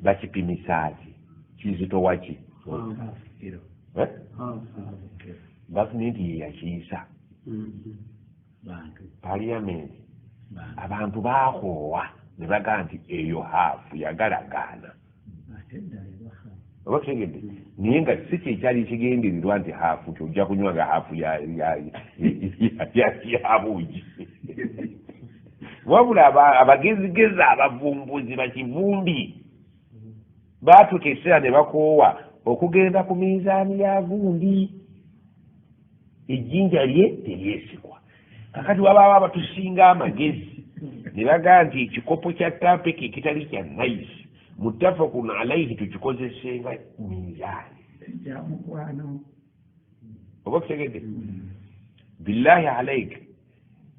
Speaker 1: bakipimisaaki kizitowa ki gavumenti ye yakiisa paliyamenti abantu baakoowa ne bagaa nti eyo haafu yagalagaana oba kitegedde naye nga si kyekyali kigendererwa nti haafu nti ojja kunywa nga haafu yabuugi wabula abagezigezi abavumbuzi bakivumbi baatuka ekiseera ne bakoowa okugenda ku minzaani ya gundi ejjinja lye teryesigwa kakati wabaawo abatusinga amagezi ne bagaa nti ekikopo kya tampeki ekitali kya nayisi muttafaqun alayhi tukikozesenga minzaani oba kitegedde billahi alayka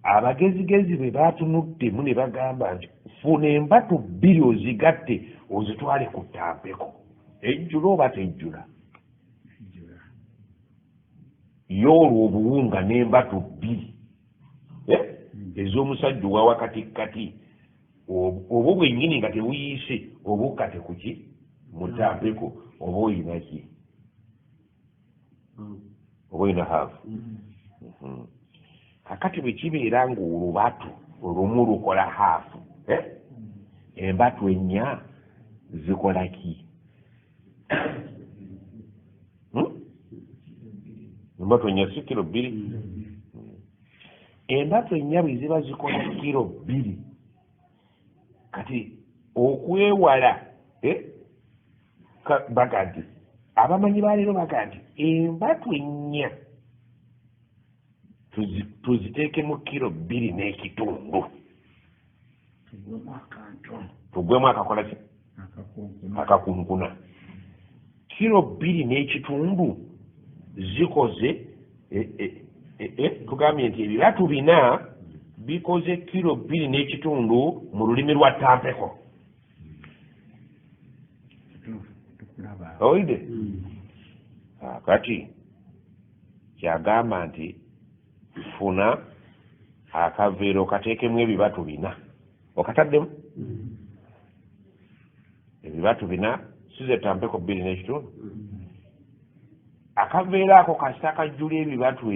Speaker 1: abagezigezi bwe batunuddemu ne bagamba nti funa embatu bbiri ozigatte ozitwale ku tampeko ejjula oba tejjula yoolwa obuwunga n'embatu bbiri ez'omusajja owa wakatikkati oba bwennyini nga tebuyiise oba okkate ku ki mu tampeko oba oyina ki oba oyina haafu kakati bwe kibeera ng'olubatu olumu lukola haafu embatu ennya zikola ki embatu ennya si kiro bbiri embatu ennya bwe ziba zikola kiro bbiri kati okwewala baga nti abamanyi baleero baga nti embatu ennya tuziteekemu kiro bbiri n'ekitundu tugwemu akakola ki akakunkuna kiro bbiri n'ekitundu zikoze tugambye nti ebibatu bina bikoze kiro bbiri n'ekitundu mu lulimi lwa tampeko owulidde kati kyagamba nti funa akaveera okateekemu ebibatu bina okataddemu ebibatu bina size tampeko bbiri n'ekitundu akaveera ako kasita kajjula ebibatu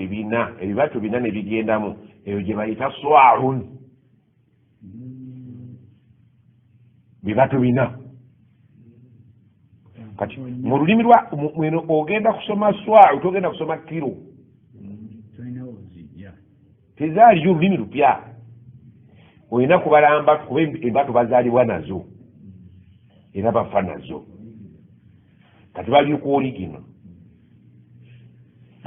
Speaker 1: bina ne bigendamu eyo gye bayita swalun bibatu bina kati mu lulimi lwa mweno ogenda kusoma swalu togenda kusoma kiro tezaaliyo olulimi lupya olina kubalamba kuba embatu bazaalibwa nazo era bafa nazo kati bali ku origino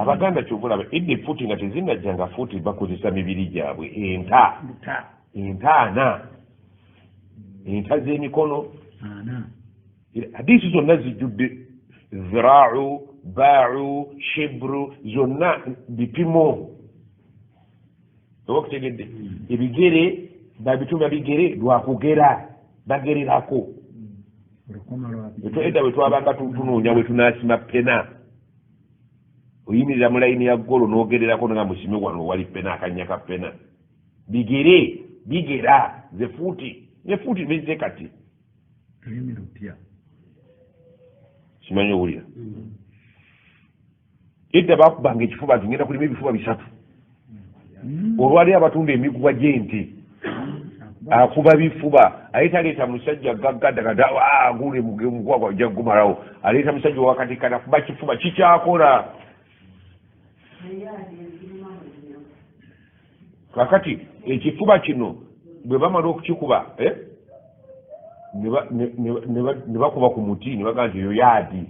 Speaker 1: abaganda kyovulaba edde fuuti nga tezinnajjanga fuuti bakozesa mibiri gyabwe entaana enta z'emikono hadisi zonna zijjudde ziraau baau shibru zonna bipimo oba okutegedde ebigere babituma bigere lwakugera bagererako edda bwe twabanga tunoonya bwe tunaasima pena oyimirira mu layini ya golo n'ogererako nga musime wano wali pena akanya ka pena bigera zefuuti nefuuti bizze kati simanyi owulira edda bakubanga ekifuba nti ngenda kulima ebifuba 3 olwali abatunda emiguwa gy'ente akuba bifuba ayitaleeta musajja gaggadagada agule mugwagwa ojja gumalawo aleeta musajja owakatikana kuba kifuba kikyakola kakati ekifuba kino bwe bamala okukikuba ne bakuba ku muti ne bagaa nti eyo yaadi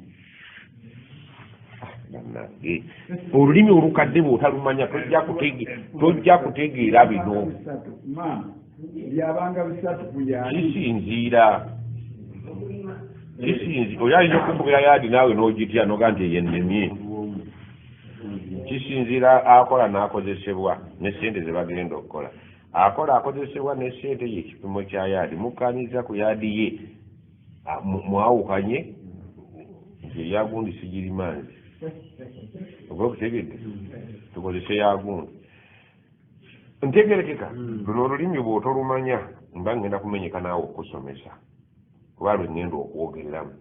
Speaker 1: olulimi olukadde bw'otalumanya tojja kutegeera bino kisinziira oyo alina okumbukira yaadi naawe n'ogitya nogaa nti eyo ennemye kisinziira akola n'akozesebwa ne ssente ze bagenda okukola. Akola akozesebwa ne ssente ye ekipimo kya yaadi, mukkaanyiza ku yaadi ye mwawukanye nti eryagundi sigirimanzi oba okutegedde tukozese yagundi. Ntegerekeka luno olulimi bw'otolumanya mba ngenda kumenyeka naawe okusomesa kuba lwe ngenda okwogereramu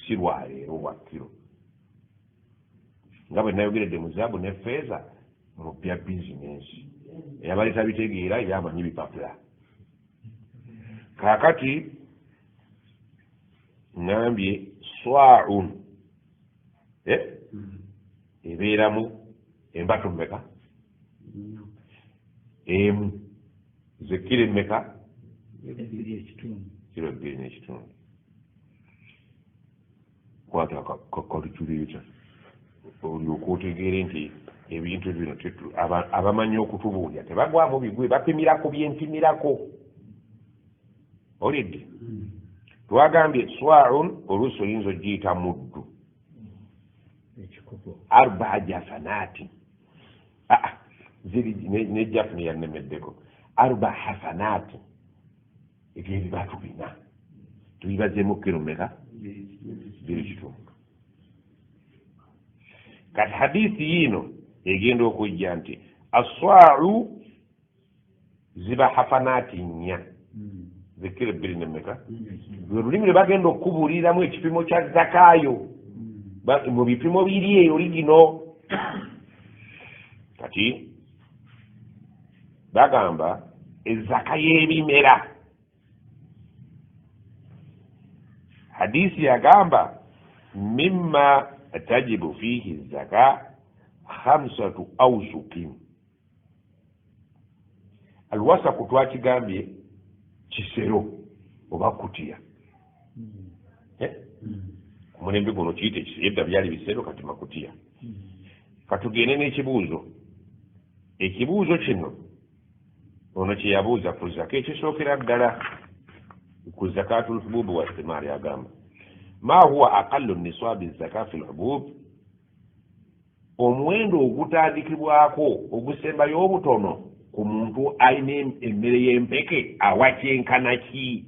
Speaker 1: si lwaleero bwa kiro nga bwe nayogeredde mu zaabu ne feeza mu bya bizinensi eyabali tabitegeera yamanyi bipapula. Kaakati ngambye swaun ebeeramu embatu mmeka emu ze kiro emmeka kiro 2.5 kwata kakalikyuleeta olyoka otegeere nti ebintu bino abamanyi okutubuulya tebagwamu bigwe bapimirako byempimirako. Olidde twagambye swaun oluusi oyinza ogiyita muddu 4 jasanaati ziri nejjafu neyannemeddeko 4 hasanaati ebyebibatu 4 tubibazeemu kiro mmeka 2.5. Kati hadiisi yino egenda okujja nti aswau ziba hafanaati 4 zikiro 2 nemmeka lwe lulimi lwe bagenda okubuuliramu ekipimo kya zakaayo mu bipimo biri eyo ligino. Kati bagamba ezaka y'ebimera. Hadiisi yagamba mimma tajibu fihi zaka 5 awsukin. Alwasaku twakigambye kisero oba kutiya. Mulembe guno kiyite edda byali bisero kati makutiya. Katugende n'ekibuuzo. Ekibuuzo kino ono kye yabuuza ku zaka ekisookera ddala ku zakatul hubub wa istimari agamba ma huwa aqallu niswabi zaka fil hubub, omuwendo ogutandikibwako ogusembayo obutono ku muntu alina emmere y'empeke awakyenkana ki?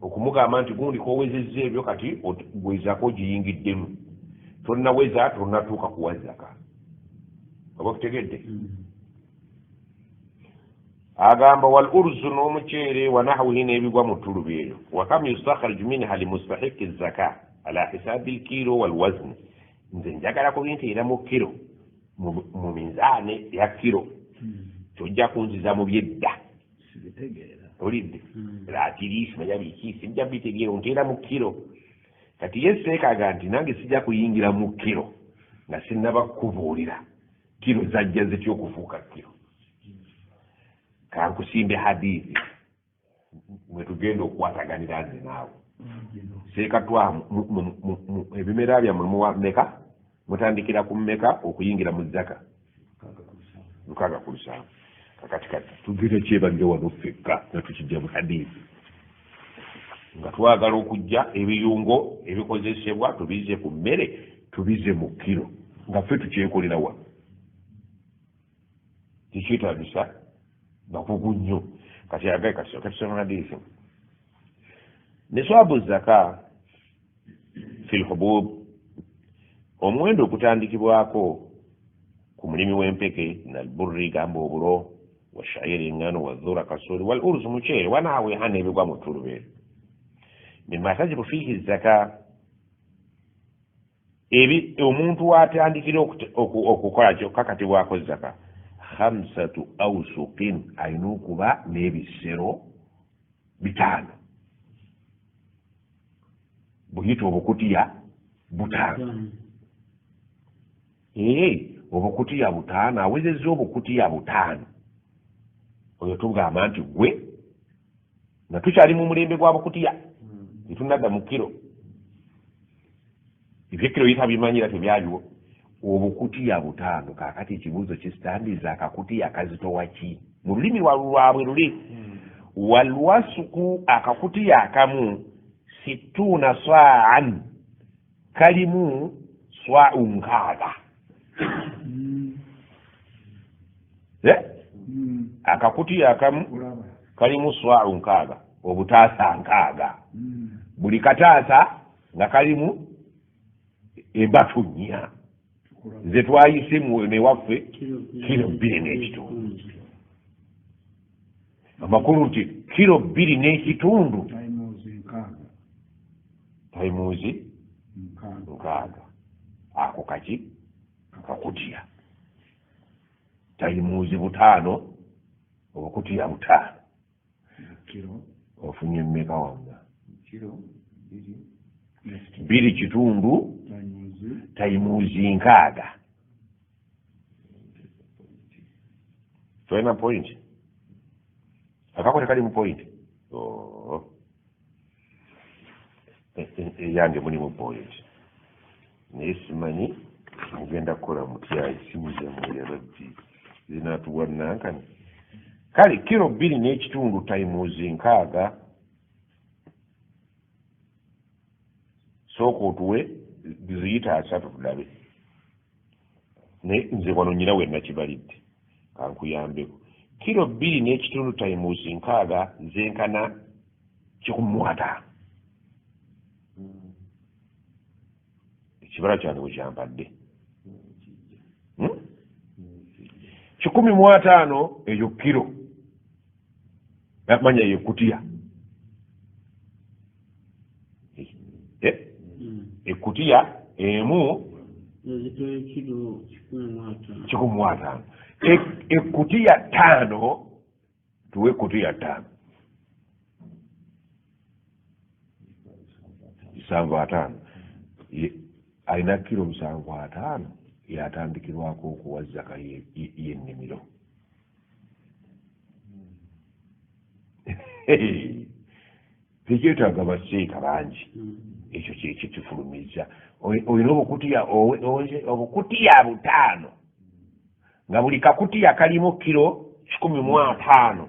Speaker 1: Okumugamba nti gundi kowezezza ebyo kati gwezako giyingiddemu tonnaweza tonnatuuka kuwa zaka oba kutegedde. Agamba wal urzu n'omuceere wa nahwihi n'ebigwa mu ttulubu eyo wakam yustakhraj minha limustahiqi zaka ala hisabi lkiro walwazni. Nze njagala kubinteera mu kiro mu minzaane ya kiro tojja kunziza mu byedda olidde laatiriisi manya bikiisi nja bitegeera onteera mu kiro. Kati ye seekaaga nti nange sijja kuyingira mu kiro nga sinnaba kukubuulira kiro zajja zitya okufuuka kiro. Kankusimbe hadiisi mwe tugenda okukwataganira nze naawe. Seekatwa ebimera byammwe muwa mmeka? Mutandikira ku mmeka okuyingira mu zaka? 6. Kakati tugire kyebadde wano ffekka nga tukijja mu hadiisi nga twagala okujja ebiyungo ebikozesebwa tubize ku mmere tubize mu kiro nga ffe tukyekolera wa tikyetaagisa bakugu nnyo. Kati agaye katusoma hadiisi niswabu zaka fil hubub, omuwendo ogutandikibwako ku mulimi w'empeke nalburri gamba obulo washairi engano wadhura kasoli wal urzu muceere wanaawe hana ebigwa mu ttulubeero mimma tajibu fihi zaka omuntu watandikira okukola kyokakatibwako zaka 5 awsuqin alina okuba n'ebisero 5 buyita obukutiya 5 obukutiya 5 awezezza obukutiya 5 oyo tugamba nti gwe nga tukyali mu mulembe gwa bukutiya tetunadda mu kiro. Ebyekiro biyita bimanyira tebyaliwo obukutiya 5. Kaakati ekibuuzo kistandiza akakutiya kazitowa ki mu lulimi lwabwe luli? Walwasuku akakutiya akamu 60 swa'an kalimu swa'u 6. akakutiya akamu kalimu swa'u nkaaga obutaasa nkaaga buli kataasa nga kalimu ebatu nnya nze twayise ne waffe kilo 2 n'ekitundu amakulu nti kilo 2 n'ekitundu taimuzi nkaaga ako kaki kakutiya taimuzi 5 obukutiya 5 ofunye mmeka wanga 2 kitundu taimuzi nkaaga tulina point akako tekali mu point yange mulimu point naye simanyi mugenda kukola mutya esimu zammwe yababbi zinatuwanankani kale kilo 2 n'ekitundu taimuzi nkaaga sooka otuwe ziyita 3 tulabe naye nze wano nyina we nakibalidde kankuyambeko kilo 2 n'ekitundu taimuzi nkaaga zenkana 15 ekibala kyange bwe kyampadde 15 eyo kilo manya eyo kutiya ekutiya emu 15 ekutiya 5 tuwe kutiya 5 75 alina kilo 75 yatandikirwako okuwa zaka y'ennimiro tekyetaaga baseeka bangi ekyo kyekifulumiza olina obukutiya 5 nga buli kakutiya kalimu kilo 15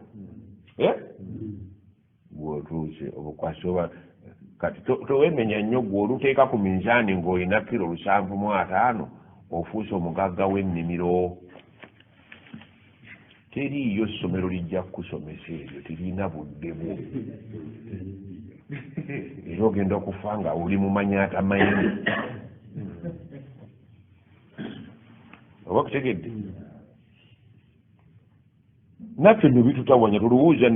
Speaker 1: bw'otuuse obukwasi oba kati towemenya nnyo gwe oluteeka ku minzaani ng'olina kilo 75 ofuuse omugagga w'ennimiro teriiyo ssomero lijja kukusomesa ebyo teriina buddemu era ogenda okufa nga oli mumanyata mayini oba kutegedde naffe nno bitutawanya tuluwuuza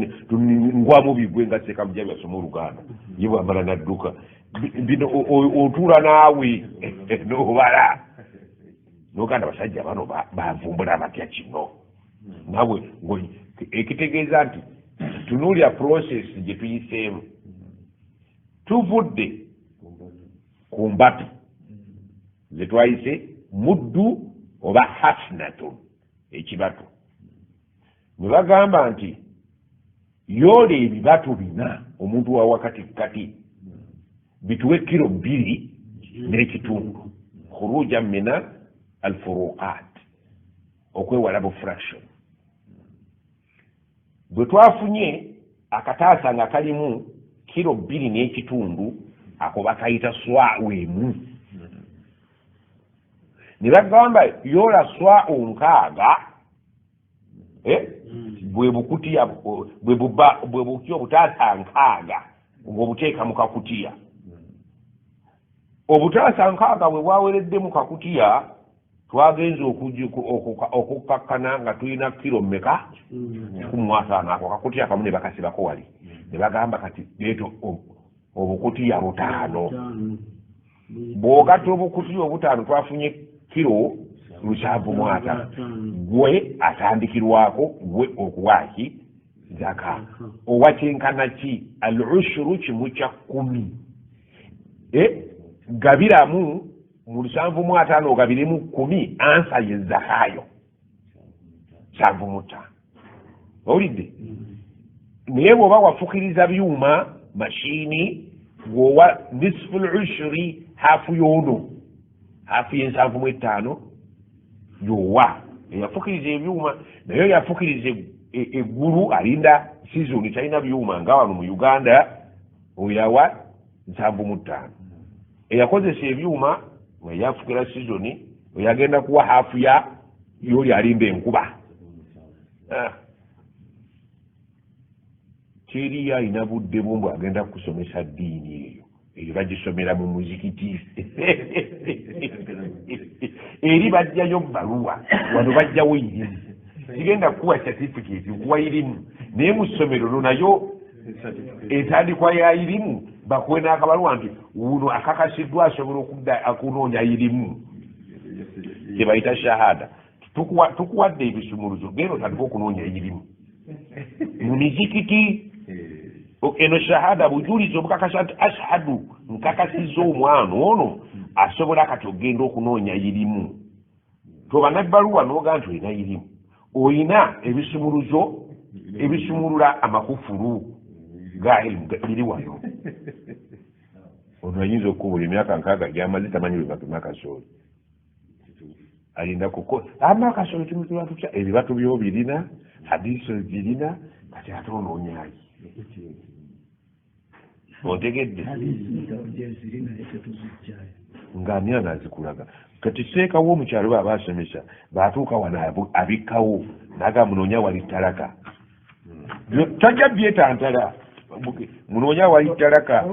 Speaker 1: ngwamu bigwe nga Ssekabujja byasoma Oluganda ye bwamala nadduka bino otuula naawe n'obala n'oganda basajja bano bavumbula batya kino naawe ekitegeeza nti tunuulira process gye tuyiseemu tuvudde ku mbatu ze twayise muddu oba hasnatun ekibatu ne bagamba nti yoola ebibatu 4 omuntu wa wakati kati bituwe kilo 2 n'ekitundu khuruja mina alfuruqat okwewala fraction bwe twafunye akataasa nga kalimu kilo 2 n'ekitundu ako bakayita swa'u emu ne bagamba yoola swa'u nkaaga bwe bukutiya bwe bukutiya obutaasa nkaaga ng'obuteeka mu kakutiya obutaasa nkaaga bwe bwaweredde mu kakutiya twagenze okukakkana nga tulina kilo mmeka 15 ako kakutiya kamu ne bakasibako wali ne bagamba kati leeto obukutiya 5 bw'ogatta obukutiya 5 twafunye kilo 75 gwe atandikirwako gwe okuwaaki zaka owakyenkana ki al-ushuru kimu kya 10 gabiramu mu 75 ogabiremu 10 ansa ye zakayo 75 owulidde naye bw'oba wafukiriza byuma mashini gwowa nisfu al-ushuri hafu yono hafu ye75 yowa eyafukiriza ebyuma naye yafukiriza eggulu alinda sizoni talina byuma nga wano mu Uganda oyawa 75 eyakozesa ebyuma nga yafukira sizoni oyagenda kuwa hafu ya yoli alimba enkuba
Speaker 3: Teri alina budde bwombo agenda kusomesa ddiini eyo bagisomera mu muzikiti eri bajjayo bbaluwa wano bajjawo irimu sigenda kuwa certificate kuwa irimu naye mu ssomero nayo entandikwa ya irimu bakuwe n'akabaluwa nti uno akakasiddwa asobola okunoonya irimu kye bayita shahada tukuwadde ebisumuluzo genda otandika okunoonya irimu mu mizikiti eno shahada bujulizi obukakasa nti ashhadu nkakasiza omwana ono asobola kati ogenda okunoonya irimu toba nabbaluwa n'ogaa nti olina irimu olina ebisumuluzo ebisumulula amakufulu ga ilimu biri wano ono ayinza okubula emyaka 6 gyamaze tamanyi bwe bapima kasooli alinda kuko ama kasooli tumutula tutya ebibatu byo birina hadiso birina kati ate onoonyayi ontegedde ng'ani anazikulaga kati seekawo omukyalo baba asomesa baatuuka wano abikkawo naga munoonya wali ttalaka tajja byetantala munoonya wali ttalaka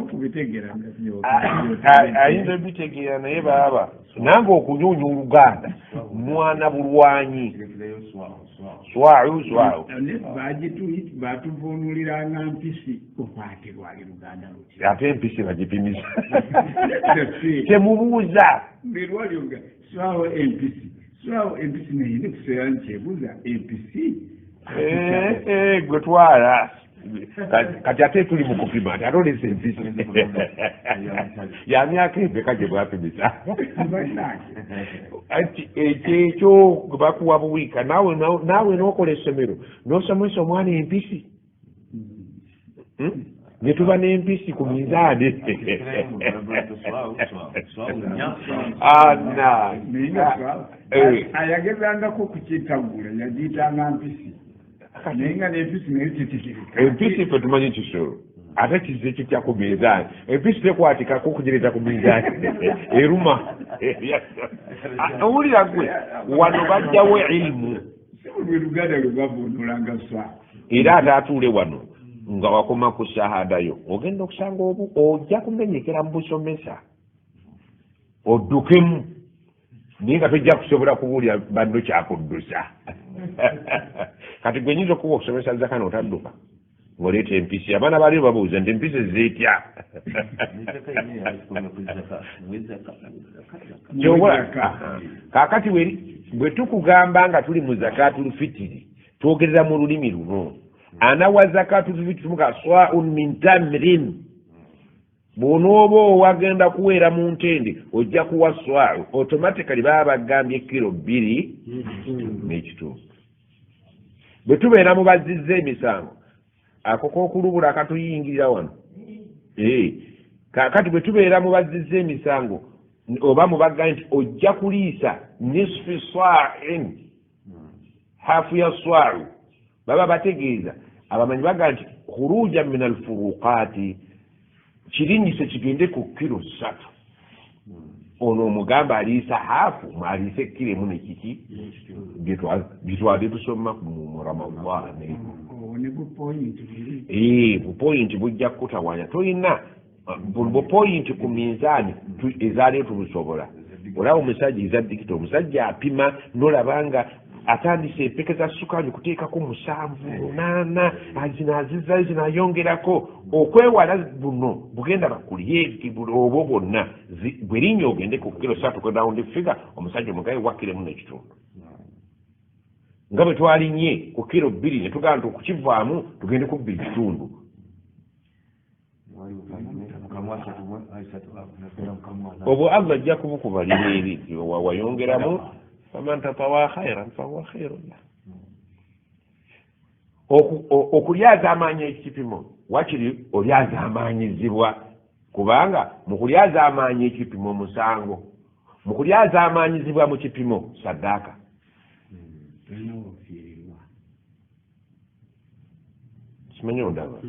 Speaker 3: ayinza obitegeera naye baaba nange okunyoonya oluganda mwana bulwanyi swau
Speaker 2: batuvunuliranga mpisi okwatirwali luganda luti
Speaker 3: ate empisi bagipimisa temubuuza
Speaker 2: swao empisi neyina kuseera nkyebuuza empisi
Speaker 3: gwe twala kati ate tuli mu kupima ati ate olesa empisi ya myaka empeka gye bwapimisa ekyo bakuwa buwiika naawe n'okola essomero n'osomesa omwana empisi ne tuba n'empisi ku minzaani
Speaker 2: ayagezangako kukyetagula yagiyitanga mpisi naye nga n'empisi naye tetegereka
Speaker 3: empisi ffe tumanyi kisolo ate kize kitya ku minzaani empisi tekwatikako okugyereza ku minzaani eruma owulira gwe wano bajjawo ilimu
Speaker 2: lwe luganda lwe bavunulanga swa
Speaker 3: era ate atuule wano nga wakoma ku shahadayo ogenda okusanga ojja kumenyekera mu busomesa oddukemu naye nga tojja kusobola kubuulira banno kyakuddusa kati gwe nyinza okuba okusomesa zakana otadduka ng'oleeta empisi abaana baliyo babuuza nti empisi zeetya kaakati bwe tukugamba nga tuli mu zakaatul fitiri twogerera mu lulimi luno anawa zakaatul fitiri tumuga swaun min tamrin bw'onooba owagenda kuweera mu ntende ojja kuwa swau automatically baba bagambye kilo 2 n'ekitundu bwe tubeera mubazizza emisango ako k'okulubula akatuyingirira wano kaakati bwe tubeera mubazizza emisango oba mubagga nti ojja kuliisa nisfi swa'in hafu ya swa'u baba bategeeza abamanyi bagga nti khuruja min alfuruqaati kirinyise kigende ku kilo 3 ono omugamba aliisa hafu mwaliise kilo emu nekiki bitwade tusoma mu ramadani bupoyinti bujja kukutawanya tolina bupoyinti ku minzaani ezaaliyo tubusobola olaba omusajja ezaddikita omusajja apima nolabanga atandise empeke za sukaali kuteekako 7 8 zinazizayo zinayongerako okwewala buno bugenda bakulye obo bwonna bwe linnya ogende ku kilo 3 kwedawundi figa omusajja omugaye wakiremu n'ekitundu nga bwe twalinye ku kilo 2 ne tugamba nti okukivaamu tugende ku 2 kitundu obwo Allah ajja kubukubalira eri wayongeramu faman tatawa khairan fahuwa khairun lahu okulyazaamaanya ekipimo wakiri olyazaamaanyizibwa kubanga mu kulyazaamaanya ekipimo musango mu kulyazaamaanyizibwa mu kipimo saddaaka kimanyi ondaba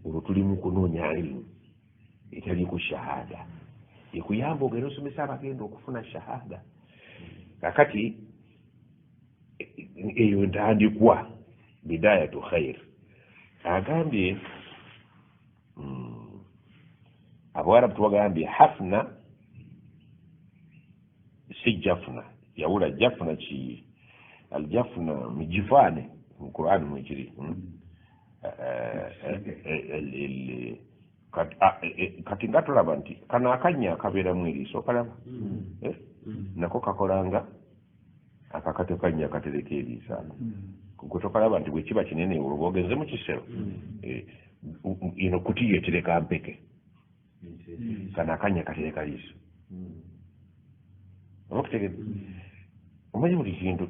Speaker 3: olwo tuli mu kunoonya ilimu etali ku shahada ekuyamba ogenda osomesa abagenda okufuna shahada kakati eyo ntandikwa bidayatu khair agambye abawarabu tubagambye hafna si jafna yawula jafna ki aljafna mijifane mu Qur'an mwekiri kati nga tulaba nti kano akanya akabeera mu eriiso kalaba nako kakolanga akakate kanya katereka eriisa gwe tokalaba nti bwe kiba kinene olwo bwogeze mu kisero ino kutiyo etereka mpeke kano akanya katereka liiso okutegedde omanyi buli kintu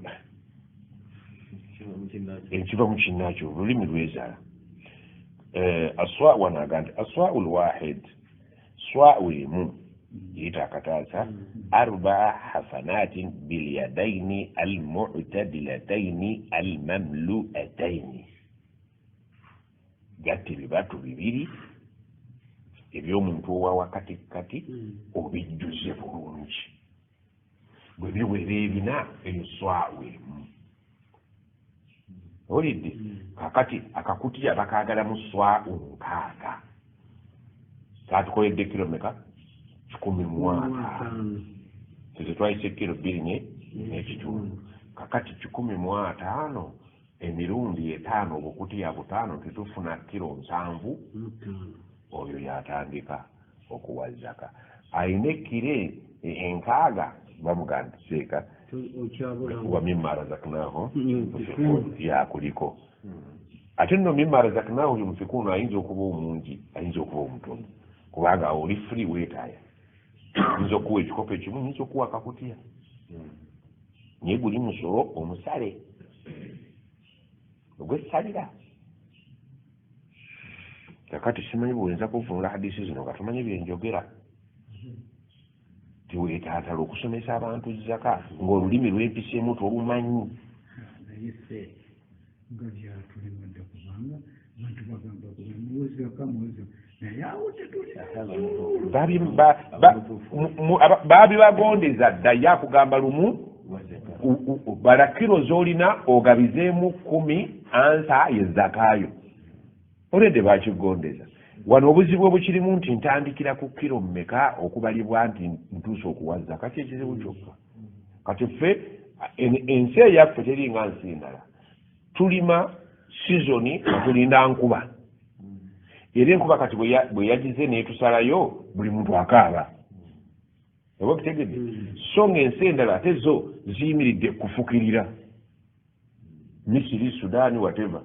Speaker 3: ekiva mu kinnakyo olulimi lwezaala aswa wanaga nti aswau lwahid swau emu yita akataasa arbaa hafanatin bilyadaini almu'tadilataini almamlu'ataini gatta ebibatu bibiri ebyomuntu owa wakatikati obijjuze bulungi bwe biwera ebina eyo swau emu olidde kakati akakutiya bakagalamu swau 6 katukoledde kilomeka 15 tetwayise kilo 2 n'ekitundu kakati 15 emirundi 5 obukutiya 5 tetufuna kilo 7 oyo yatandika okuwazaka ayine kire 6 bamugamba seeka wa mimma razaqnahu ya kuliko ate nno mimma razaqnahu yunfikuna ayinza okuba omungi ayinza okuba omutono kubanga oli free weetaaya ayinza okuwa ekikopo ekimu ayinza okuwa akakutiya naye guli musolo omusale ogwesalira kakati simanyi bw'oyinza kuvunula hadisi zino nga tumanyi byenjogera tiweetaatala okusomesa abantu zaka ng'olulimi lwempiseemu tolumanyi
Speaker 2: nga byatulimadde kubanga abantu bagamba muwezeka muwezeka naye awo babibagondeza ddayo akugamba lumu bala kiro z'olina ogabizeemu 10 ansa yezakaayo olwedde bakigondeza wano obuzibu obukirimu nti ntandikira ku kiro mmeka okubalibwa nti ntuusa okuwaza kati ekizibu kyokka kati ffe ensi eyaffe teringa nsi endala tulima sizoni nga tulinda nkuba era enkuba kati bwe yagize neetusalayo buli muntu akaaba oba kitegedde so ng'ensi endala ate zo ziyimiridde kufukirira Misiri, Sudaani, whatever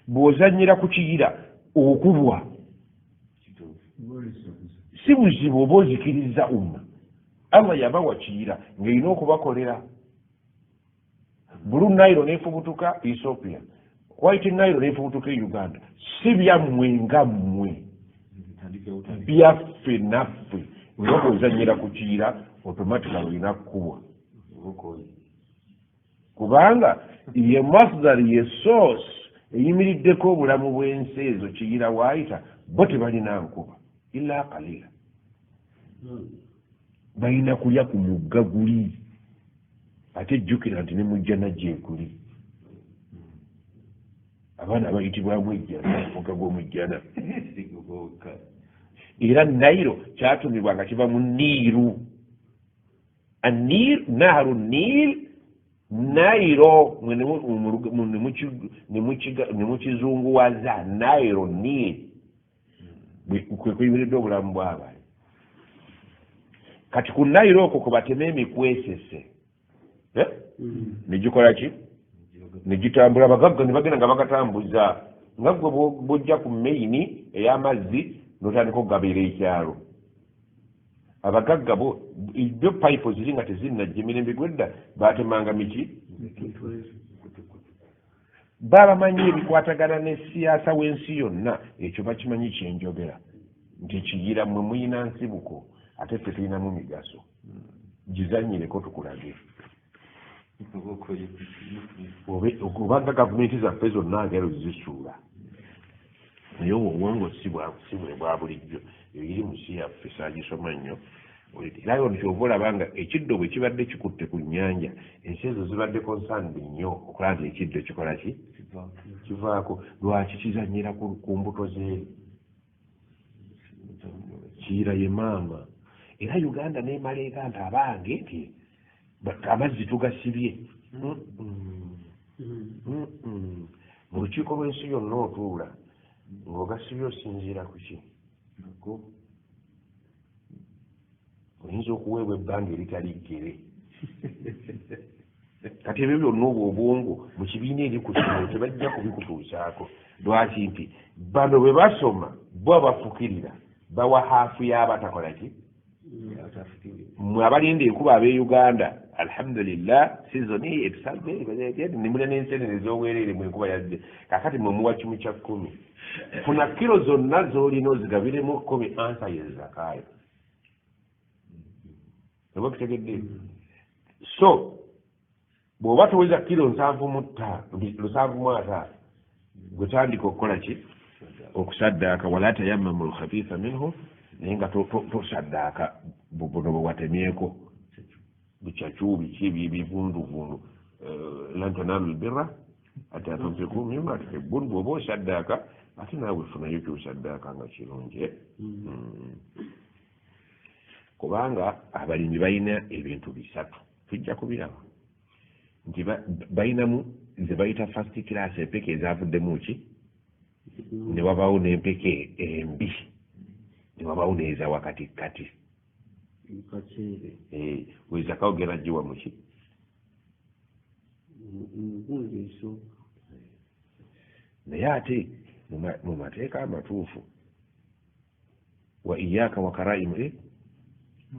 Speaker 2: bw'ozannyira ku kiyira okubwa si buzibu oba ozikiriza umma Allah yabawa kiyira ng'erina okubakolera Blue Nile neefubutuka Ethiopia, White Nile neefubutuka Uganda, si byammwe nga mmwe byaffe naffe nga bw'ozannyira ku kiyira automatically olina kkubwa kubanga ye masdar ye source eyimiriddeko obulamu bw'ensi ezo kiyira waayita bo tebalina nkuba illa kalira balina kulya ku mugga guli ate jjukira nti ne mujjana gyekuli abaana bayitibwamu ejjana mugga gw'omujjana era Nairo kyatumibwa nga kiva mu Niiru Anir naharu Nil Nairo ne mukizunguwaza Nairo Nil kwe kuyimiridde obulamu bw'abantu kati ku Nairo okwo kubatema emikwesese negikola ki negitambula abagagga ne bagenda nga bagatambuza nga gwe bw'ojja ku maini ey'amazzi n'otandika okugabeera ekyalo abagagga bo ibyo pipe ziri nga tezinnajja emirembe gwedda batemanga miki babamanyi ebikwatagana ne siyaasa w'ensi yonna ekyo bakimanyi kyenjogera nti ekiyira mmwe muyina nsibuko ate ffe tulinamu migaso gizannyireko tukulage obanga gavumenti zaffe zonna ngero zisuula naye obwongo si bwe bwa bulijjo eri mu nsi yaffe saagisoma nnyo era ono kyova olabanga ekiddo bwe kibadde kikutte ku nnyanja ensi ezo zibadde concerned nnyo okulaba nti ekiddo kikola ki kivaako lwaki kizanyira ku mbuto ze kiira ye maama era uganda nemala egamba abange nti amazzi tugasibye mu lukiiko lw'ensi yonna otuula ng'ogasibye osinziira ku ki oyinza okuweebwa ebbanga eritali ggere kati ebyo byonna obwo obwongo mu kibiina eri ku kino tebajja kubikutuusaako lwaki nti bano bwe basoma bo abafukirira bawa haafu y'abatakola ki mwe abalinda enkuba ab'e uganda alhamdulillah sizoni etusadde nimulya n'ensenene ez'obwereere mu enkuba yazze kakati mwe muwa kimu kya 10 funa kilo zonna z'olina ozigabiremu 10 ansa ye zakaayo oba kutegedde so bw'oba toweza kilo 7.5 gwe tandika okukola ki okusaddaaka wala tayammamu lkhabiitha minhu naye nga tosaddaaka buno bwe watemyeko bicacu biki bivunduvundu lan tanaalu lbirra hatta tunfiqu mimma tuhibbun bw'oba osaddaaka ate naawe funayo kyosaddaaka nga kirungi kubanga abalimi balina ebintu bisatu tujja kubiraba nti balinamu ze bayita first class empeke ezavuddemu ki ne wabaawo n'empeke embi ne wabaawo n'eza wakatikati wezaka ogenda giwa muki naye ate mu mateeka amatuufu wa iyaaka wakaraimu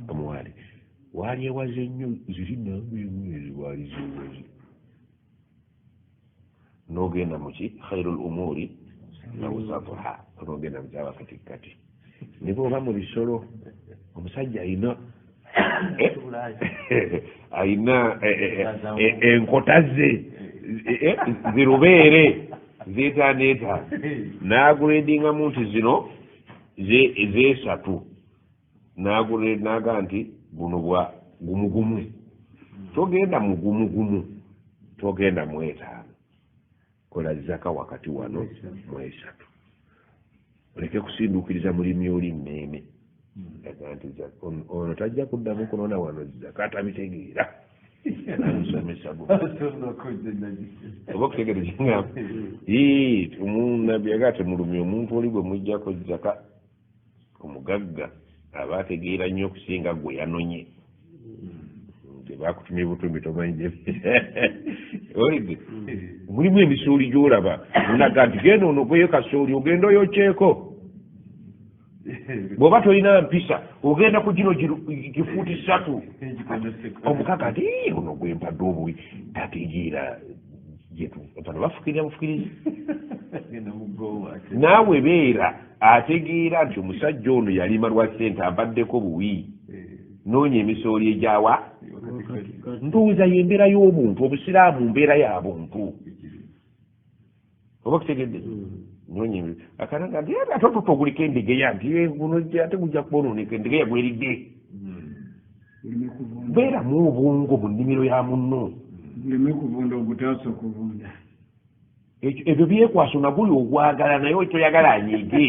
Speaker 2: amwali waali ewaze nnyo ziri nange emwezi waali ziwazi n'ogenda muki khairu lumuri nawusatuha n'ogenda mukyaba katikati ne bw'oba mu bisolo omusajja ayina enkota ze zirubeere zeetaneeta n'aguredingamu nti zino zeesatu n'aga nti buno bwa gumugumu togenda mu gumugumu togenda mu 5 kola zaka wakati wano mu 3 oleke kusinduukiriza mulimi oli mmeeme nti ono tajja kuddamu kunona wano zaka atabitegeera namusomesa oba okutegereza nga omunabyaga temulumi omuntu oli bwe mujjako zaka omugagga aba ategeera nnyo okusinga gwe yanonye tebakutumya butumbi tomanyi olige mulimu emisuuli gy'olaba onaga nti genda onogoye kasuuli ogenda oyokyeko bw'oba tolina mpisa ogenda ku gino gifuuti 3 omukaga ati ono gwe mpadde obuwi tategeera bano bafukirira bufukirizi naawe beera ategeera nti omusajja ono yalima lwa ssente abaddeko buwi noonya emisooli egyawa ndowooza y'embeera y'obuntu obusiraamu mbeera y'abuntu oba kutegedde noonya akananga nti ate otutoguliko endegeya nti guno ate gujja kubonooneka endegeya gweridde beeramu obwongo mu nnimiro ya munno
Speaker 4: buleme kuvunda ogutaasa okuvunda
Speaker 2: ebyo byekwaso naguli ogwagala naye toyagala anyiige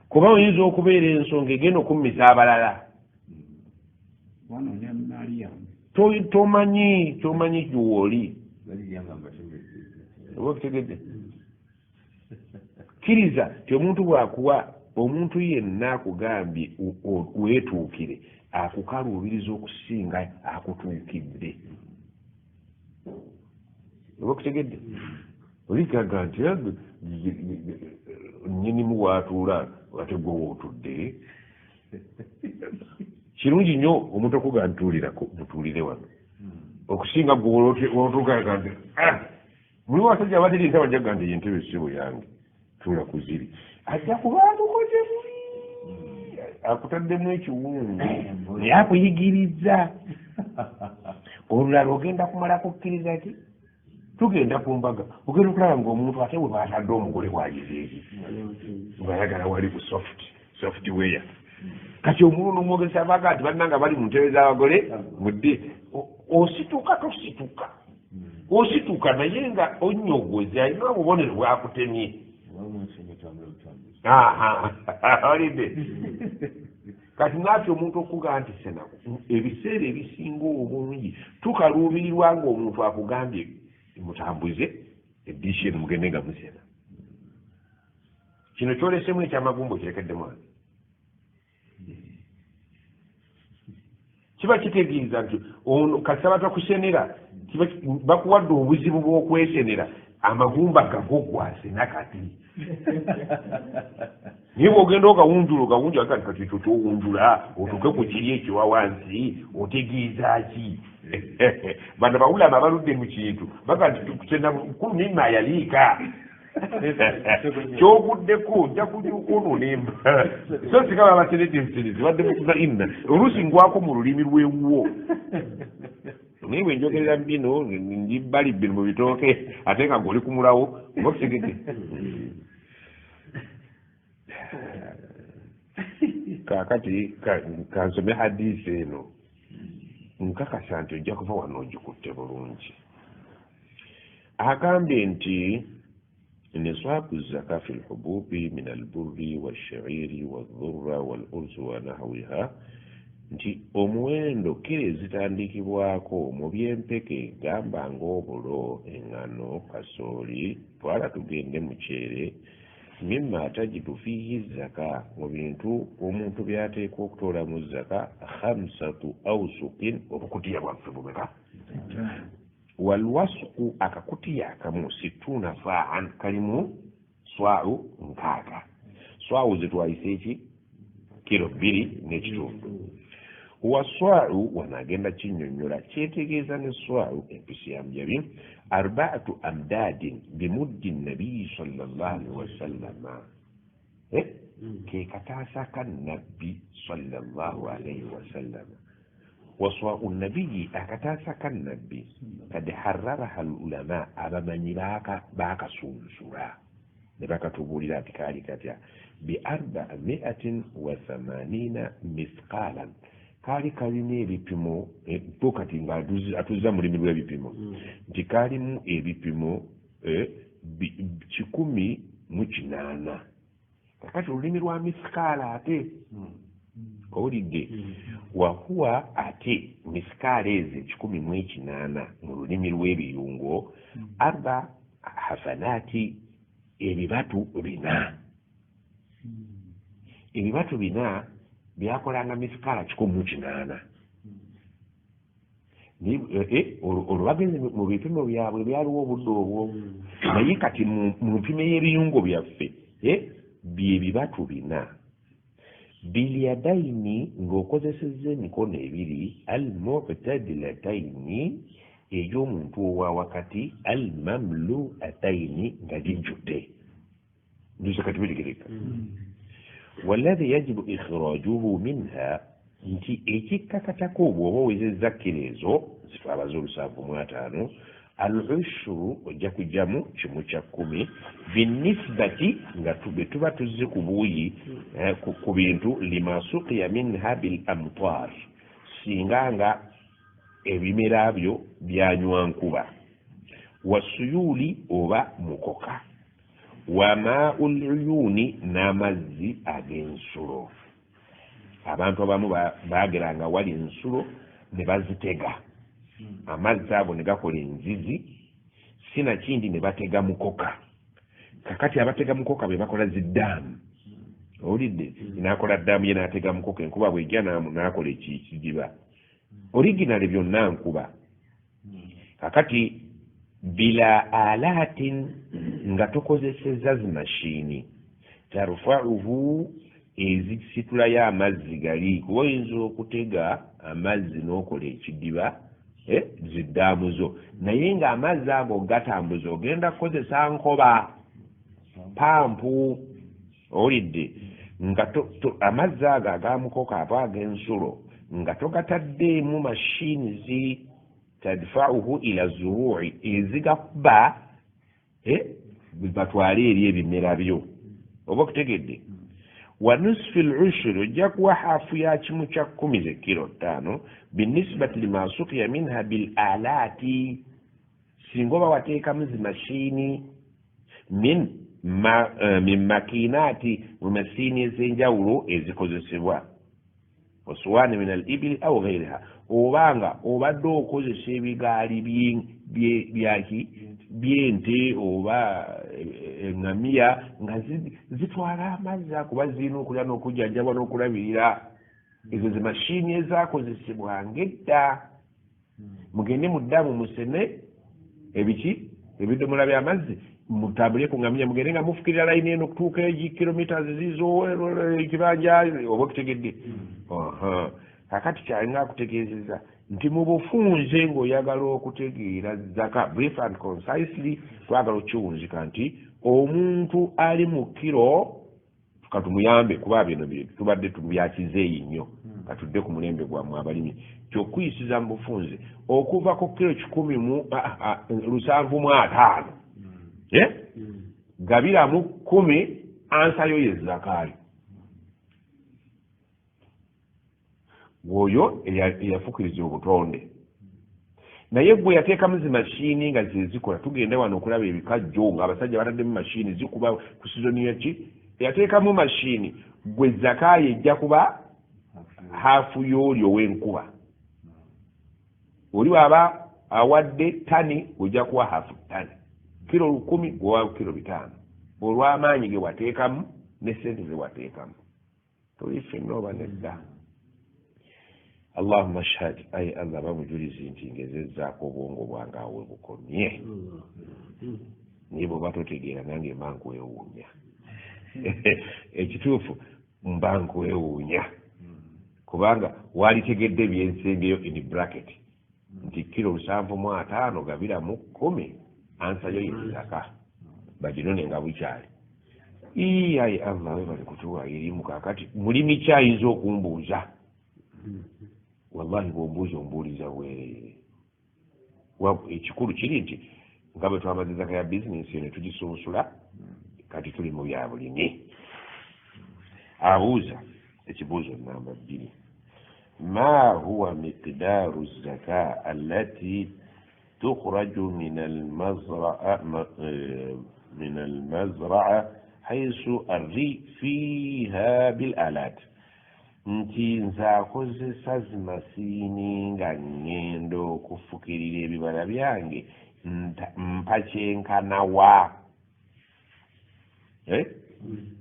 Speaker 2: kuba oyinza okubeera ensonga egenda okummisa abalala tomanyi gy'oli oba okutegedde kkiriza ti omuntu bw'akuwa omuntu yenna akugambye weetuukire akukaluubiriza okusinga akutuukidde oba okutegedde olikaga nti nnyinimu waatuula ate gwe wootudde kirungi nnyo omuntu okuga ntuulirako mutuulire wano okusinga gwe wotuukaga nti mulimu abasajja abatereeza bajja kuga nti yentebe ssebo yange tuula ku ziri ajja kubantukoze buli akutaddemu ekiwundu naye akuyigiriza olulala ogenda kumala kukkiriza ki tugenda ku mbaga ogenda okulaba ngaomuntu ate bwe baatadde omugole bwagizeeri ngayagala wali ku software kati omuluno omwogesa abaga nti bannanga bali mu ntebe z'abagole mudde osituka tosituka osituka naye nga onnyogoze alina obubonero bwakutemye olidde kati naaffe omuntu okuga nti senaku ebiseera ebisinga obungi tukaluubirirwa ng'omuntu akugambye mutambuze eddiishi eno mugende nga musena kino kyolesemu ekyamagumba kirekedde mwana kiba kitegeeza nti ono kasaba takusenera bakuwadde obuzibu bw'okwesenera amagumba gago gwasena kati naye bw'ogenda okawunjula kati ekyo kyowunjula otuke ku kiri ekiwa wansi otegeeza ki bano bawulama baludde mu kintu baga nti tukusena mukulu mima yaliika kyoguddeko nja kujuka ononemba so sikaba baserete enserezi badde mukuza inna oluusi ngwako mu lulimi lwewuwo naye bwe njogerera bino njibbalibbe mu bitooke ate nga ng'oli kumulawo oba kutegedde kaakati kansome hadisi eno nkakasa nti ojja kuva wano ogikutte bulungi agambye nti نصاب الزكاة في الحبوب من البر والشعير والذرة والأرز ونحوها nti omuwendo kiri zitandikibwako mu byempeke gamba ng'obulo eŋŋano kasooli twala tugende muceere mimma tajidu fihi zaka mu bintu omuntu byateekwa okutoola mu zaka 5 awsuqin obukutiya bwaffe bumeka walwasuku akakutiya akamu 60 fa'an kalimu swa'u nkaaga swa'u zitwayise eki kilo 2 n'ekitundu waswa'u wanagenda kinnyonnyola kyetegeeza ne swa'u empisi ya mujabi 4 amdadin bimuddi nabiyi sallallahu alaihi wasallama ke kataasa ka nabbi sallallahu alaihi wasallama waswa'u nabiyi akataasa ka nabbi kad harraraha alulama abamanyi baakasunsula ne bakatubuulira ati kaali katya bi 480 mithqalan kaali kalina ebipimo bo kati nga atuzza mu lulimi lw'ebipimo nti kaalimu ebipimo 108 kakati olulimi lwa mithqala ate owulidde wahuwa ate mithqala ezo 18 mu lulimi lw'ebiyungo 4 hasanati ebibatu 4 ebibatu 4 byakolanga mithqala 18 olwagenze mu bipimo byabwe byaliwo obudde obwo naye kati mu mpimo y'ebiyungo byaffe bye bibatu 4 bilyadaini ng'okozesezza emikono ebiri almu'tadilataini egy'omuntu owa wakati almamlu'ataini nga gijjudde nduze kati bitegereka waladhi yajibu ikhrajuhu minha nti ekikkakatako bw'oba owezezza kkiro ezo zitwabaza 7.5 al-ushuru ojja kujjamu 1/10 binisbati nga tuba tuzze ku buuyi ku bintu lima suqiya minha bil amtar singa nga ebimera byo byanywa nkuba wasuyuli oba mukoka wamaa'ul uyuni n'amazzi ag'ensulo abantu abamu baageranga wali ensulo ne bazitega amazzi ago ne gakola enzizi sinakindi ne batega mukoka kakati abatega mukoka be bakola ziddaamu owulidde n'akola ddaamu ye n'atega mukoka enkuba bwejja n'akola ekidiba originali byonna nkuba kakati bila alatin nga tokozesezza zimashini tarfa'uhu ezisitulayo amazzi gali kuba oyinza okutega amazzi n'okola ekidiba ziddaamu zo naye ng'amazzi ago gatambuza ogenda kukozesa nkoba pampu owulidde nga amazzi ago agamukoka aba ag'ensulo nga togataddeemu mashini tadfa'uhu ila zuru'i ezigakuba batwale eri ebimera byo oba okutegedde wa nisfi al-ushri ojja kuwa haafu ya 1/10 zekiro 5 binisbati lima suqiya minha bil alati singa oba wateekamu zimashini min makinati mu masiini ez'enjawulo ezikozesebwa osuwaani min al ibili au ghairiha obanga obadde okozesa ebigaali byente oba eŋŋamiya nga zitwala amazzi kuba zirina okulya n'okujjanjabwa n'okulabirira ezo zimashini ezakozesebwanga edda mugende muddamu musene ebidomola by'amazzi mutambulire ku ŋŋamiya mugende nga mufukirira layini eno okutuuka kilomita zizo ekibanja oba okitegedde kakati kyalina akutegeezeza nti mu bufunze ng'oyagala okutegeera zaka brief and concisely twagala okiwunzika nti omuntu ali mu kiro katumuyambe kuba bino tubadde tubyakizeeyi nnyo katudde ku mulembe gwammwe abalimi kyokuyisiza mu bufunze okuva ku kiro 750 gabiramu 10 ansayo yezakaayo gwoyo eyafukiriza obutonde naye gwe yateekamu zimashini nga zezikola tugende wano okulaba ebikajjo ng'abasajja bataddemu mashini zikuba ku sizoni yaki yateekamu mashini gwe zakaayo ejja kuba haafu y'olyo w'enkuba oli waba awadde tani ojja kuwa haafu tani kilo 10 gwewa kilo 5 olw'amaanyi ge wateekamu ne sente ze wateekamu tolifenna oba nedda Allahumma shahad ay Allah bamujulizi nti ngezezzaako obwongo bwange awe bukomye niye bw'oba totegeera nange mba nkwewuunya ekituufu mba nkwewuunya kubanga walitegedde byensengeyo in bracket nti kilo 750 gabiramu 10 ansayo yezaka baginone nga bukyali ayi Allah we bali kutuwa erimu kakati mulimi kyayinza okumbuuza wallahi bw'ombuuza ombuuliza bwereere ekikulu kiri nti nga bwe twamaze zaka ya bizinensi ne tugisunsula kati tuli mu bya bulimi abuuza ekibuuzo namba 2 ma huwa miqdaaru zaka allati tukhraju min almazra'a haythu arri fiha bilalat nti nzaakozesa zimasiini nga ŋŋenda okufukirira ebibala byange mpakyenkana wa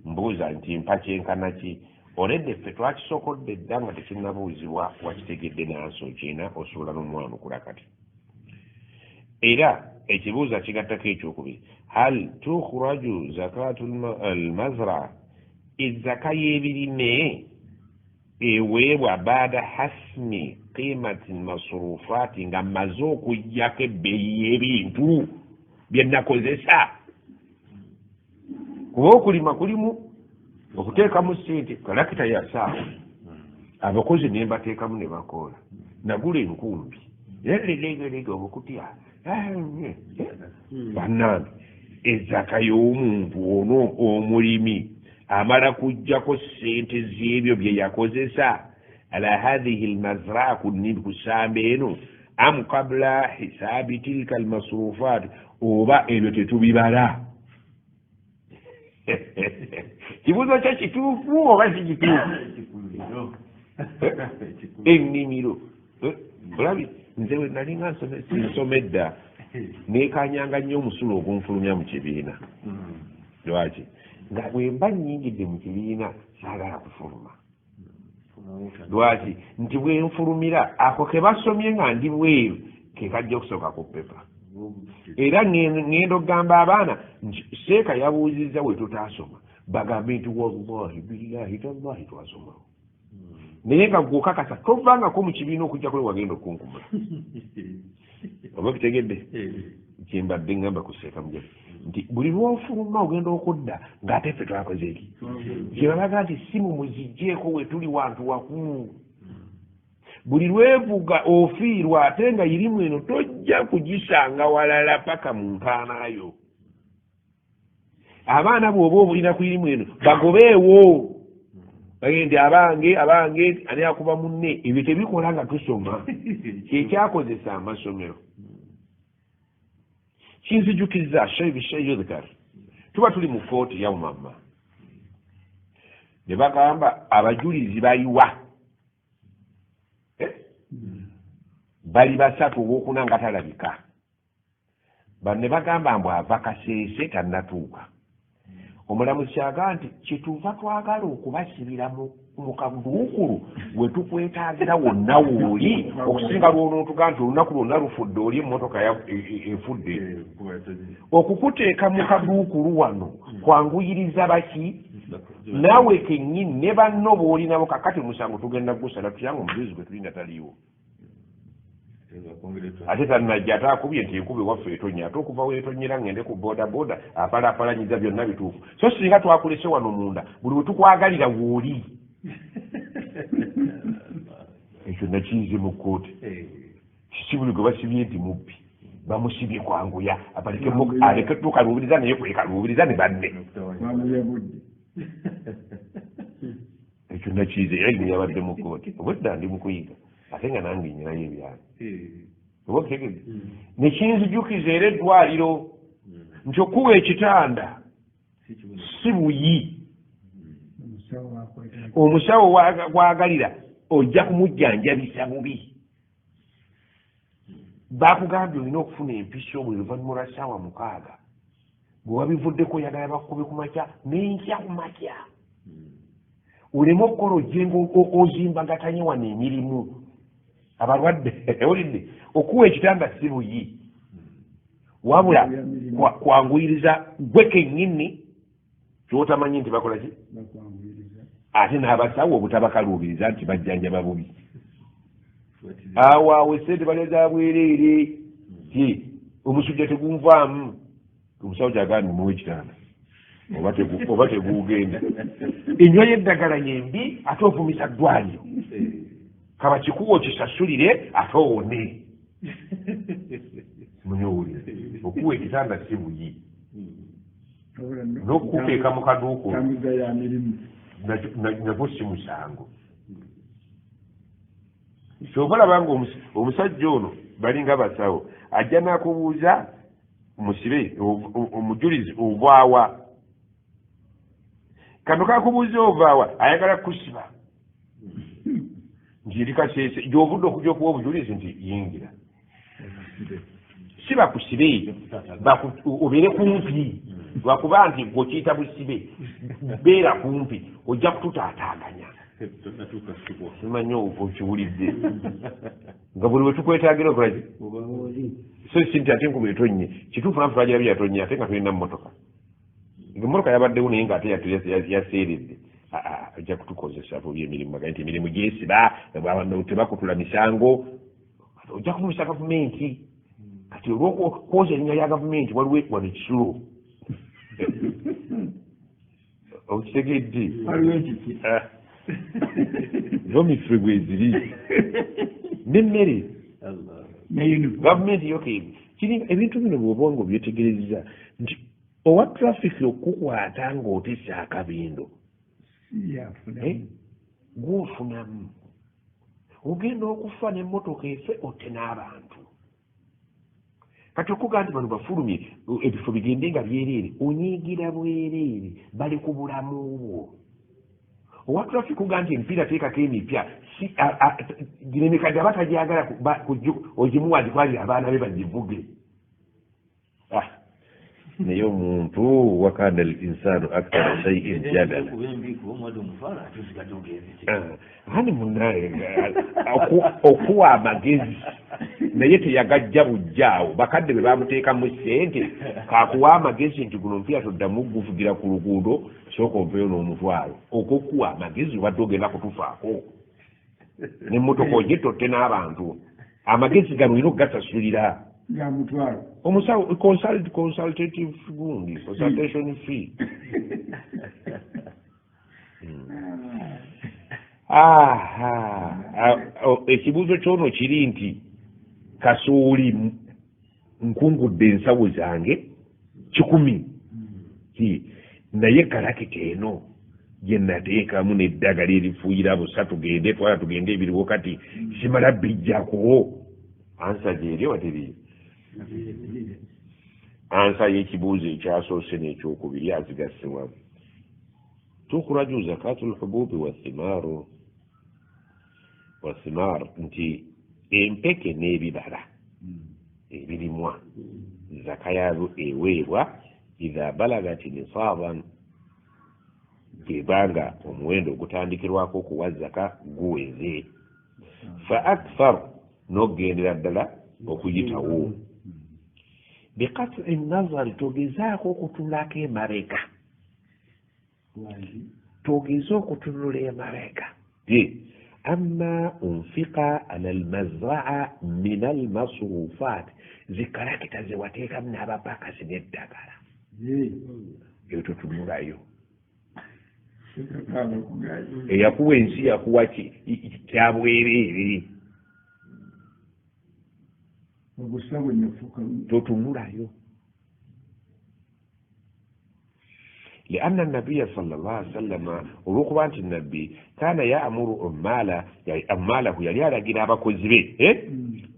Speaker 2: mbuuza nti mpakyenkana ki oledde ffe twakisokodde dda nga tekinnabuuzibwa wakitegedde nansi okiina osobola n'omwana okula kati era ekibuuzo kigattako ekyokubiri hal tukhraju zakatu almazra ezaka y'ebirime eweebwa baada hasmi qimati masrufaati nga mmaze okuggyako ebbeeyi y'ebintu bye nakozesa kuba okulima kulimu okuteekamu ssente kalakita yasaawa abakozi ne mbateekamu ne bakoola nagula enkumbi legelega obukutya bannange ezaka y'omuntu ono omulimi amala kujjako ssente z'ebyo bye yakozesa ala hadhihi almazraa kusamba eno am qabla hisaabi tilka almasrufaat oba ebyo tetubibala kibuuzo kyo kituufu oba si kituufu ennimiro olabi nze we nali nga nsomedda neekanyanga nnyo omusulo ogunfulumya mu kibiina lwaki nga bwemba nnyingidde mu kibiina saagala kufuluma lwaki nti bwenfulumira ako ke basomye nga ndi bweru ke kajja okusooka ku pepa era ŋŋenda okugamba abaana seeka yabuuzizza we tutaasoma bagambe nti wallahi billahi tallahi twasomawo naye nga gwokakasa tovangako mu kibiina okujja kule wagenda okunkumula oba kitegedde kyembadde ngamba kuseeka mujazi nti buli lwofuluma ogenda okudda ng'ate ffe twakoze eki kyebabaga nti si mumuzijjeeko we tuli wantu wakulu buli lwevuga ofiirwa ate nga irimu eno tojja kugisanga walala paka mu nkaanayo abaana bw'oba obulina ku irimu eno bagobeewo bagende abange ani akuba munne ebyo tebikola nga tusoma kyekyakozesa amasomero kinzijukiza shay yudhkar tuba tuli mu kooti ya umama ne bagamba abajulizi bayiwa bali basatu obwokuna nga talabika banne bagamba mbu ava kaseese tannatuuka omulamuzi aga nti kyetuuva twagala okubasibira mu kaduukulu we tukwetaagira wonna wooli okusinga lwonootuga nti olunaku lwonna lufudde oli emmotoka efudde okukuteeka mu kaduukulu wano kwanguyiriza baki naawe kennyini ne banno b'olinabo kakati musango tugenda gusala tuyange omujulizi gwe tulina taliiwo ate tanajja ate akubye nti enkuba ewaffe etonnya ate okuva weetonyera ngende ku bodaboda apalapalanyiza byonna bituufu so singa twakulese wano munda buli wetukwagalira wooli ekyo nakiyize mu kkooti kiki buli gwe basibye nti mubbi bamusibye kwanguya aleke tukaluubiriza naye kwekaluubiriza ne banne ekyo nakiyize yaine yabadde mu kkooti obwedda ndi mu kuyiga ate nga nange nyinayo ebyalo oba okutegedde nekinzijukiza era eddwaliro nti okuwa ekitanda si buyi omusawo gwagalira ojja kumujjanjabisa bubi bakugambye olina okufuna empiso buli luvannyuma lwa ssaawa 6 bwe wabivuddeko oyagala bakube ku makya n'enkya ku makya oleme okukola ojjenga ozimbagatanye wano emirimu abalwadde olidde okuwa ekitanda si buyi wabula kwanguyiriza gwe kennyini kyotamanyi nti bakola ki ate n'abasawo obutabakaluubiriza nti bajjanjaba bubi awo sente baleza bwereere ti omusujja tegunvaamu omusawo kyagamba muwe ekitanda oba tegugenda enywa y'eddagala nyembi ate ovumisa ddwaliro kaba kikuwa kisasulire ate owone munyowulire okuwa ekitanda si buyi n'okukuteeka mu kaduukulu nagwo si musango kyova olaba nga omusajja ono balinga basawo ajja n'akubuuza musibe omujulizi ovaawa kano kakubuuza ovaawa ayagala kusiba nti eri kaseese gy'ovudde okujja okuwa obujulizi nti yingira si bakusibe obeere kumpi lwakuba nti bw'okiyita busibe beera kumpi ojja kututaataaganya simanyi okiwulidde nga buli wetukwetaagira okolaki so si nti ate enkuba etonnye kituufu nafe twagirabye yatonye ate nga tulina mmotoka emmotoka yabaddewo naye nga ate yaseeredde ojja kutukozesa bubi emirimu baga nti emirimu gyesiba tebakutula misango ojja kumumisa gavumenti kati olwokwoza erinnya lya gavumenti waliwo wano ekisulo okitegedde zomife bweziri nemmere gavumenti yokeebi kiri ebintu bino bwobanga obyetegereza nti owa trafiki okukwata ng'otesa akabindo gwofunamu ogenda okufa n'emmotoka efe otte n'abantu kati okuga nti bano bafulumye ebifo bigende nga byereere onyiigira bwereere bali ku bulamu bwo owa traffic kuga nti emipiira teekako emipya gino emikadde aba tagyagala ogimuwa agikwalira abaana be bagivuge naye omuntu wakana al insanu akthara shay'in jadala hani munaye okuwa amagezi naye teyagajja bujjaawo bakadde be bamuteekamu ssente kakuwa amagezi nti guno mpira toddamu guvugira ku luguudo sooka oveeyo n'omutwalo okwokuwa amagezi obadde ogenda kutufaako n'emmotoka ogitotte n'abantu amagezi gano olina okugasasulira omusawo consultative gundi consultation fee ekibuuzo kyono kiri nti kasooli nkungudde ensawo zange 10 naye kalakita eno gye nateekamu n'eddagala erifuuyira busa tugende twala tugende ebiriwo kati simala bijjako ansa gyeri wateriyo
Speaker 3: ansa y'ekibuuzo ekyasoose n'ekyokubiri azigassibwamu. tukhraju zakatu lhububi wathimar nti empeke n'ebibala ebirimwa zaka yaabyo eweebwa idha balagati nisaaban bwebanga omuwendo ogutandikirwako okuwa zaka guweze fa akthar n'okugendera ddala okuyitawo bikati nazari togezaako okutunulako emabega togeza okutunula emabega amma unfika ala almazraa min almasrufat zikalakita zewateekamu n'abapakasi n'eddagala eyo totunulayo eyakuwa ensi yakuwa kyabwereere totunulayo لأن النبي صلى الله عليه وسلم ولوكبانت النبي كان يأمر أماله يليالا جنابا كوزبي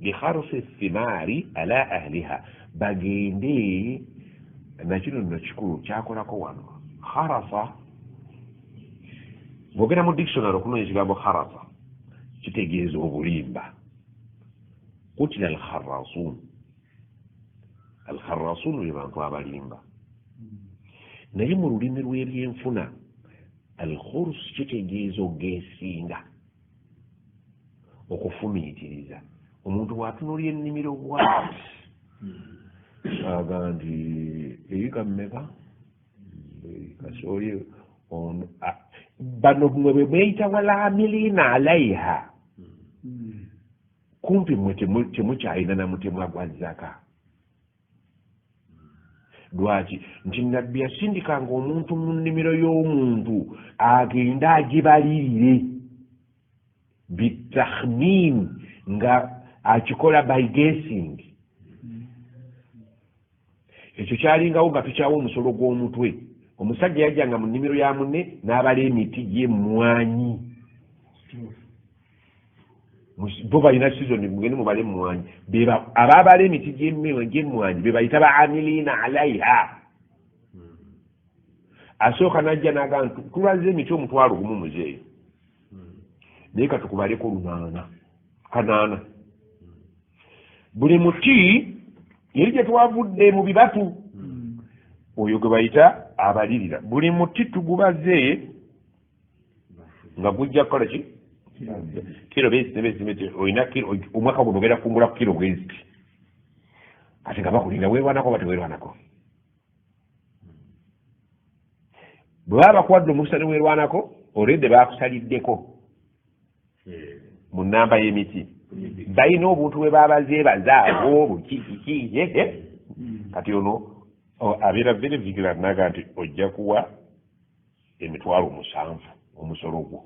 Speaker 3: بخرص الثمار على أهلها bagende nakino nno kikulu kyakolako wano kharasa bwogenda mu dictionary okunonya ekigambo kharasa kitegeeza obulimba kutila alkharasun be bantu abalimba naye mu lulimi lw'ebyenfuna alkhurs kitegeeza ogeesinga okufumiitiriza omuntu bw'atunulya ennimiro bwati aga nti eyika mmeka kasoolye ono bano mwe bwe mweyita walaamiliina alaiha kumpi mwe temukyalina namutemwa gwa zaka lwaki nti nabbi yasindikanga omuntu mu nnimiro y'omuntu agenda agibalirire bitahmin nga akikola by guessing ekyo kyalingawo nga tukyawa omusolo gw'omutwe omusajja yajjanga mu nnimiro ya munne n'abala emiti gy'emmwanyi bo balina sizoni mugende mubale emmwanyi abaabala emiti gy'emmwanyi be bayita ba amiliina alaiha asooka najja naga nti tulaze emiti omutwalo gumu muzeeyo naye katukubaleko kanaana buli muti yeri gye twavudde mu bibatu oyo gwe bayita abalirira buli muti tugubaze nga gujja kukola ki kiro bezimeti oyina kiro omwaka guno ogenda kungula ku kiro gweziti ate nga bakulinda weerwanako oba teweerwanako bwe baba bakuwadde omukisa ne weerwanako olwedde baakusaliddeko mu nnamba y'emiti balina obuntu bwe baabazeebazaago bukikiki kati ono abeera very vigilant naga nti ojja kuwa emitwalo 7 omusolo gwo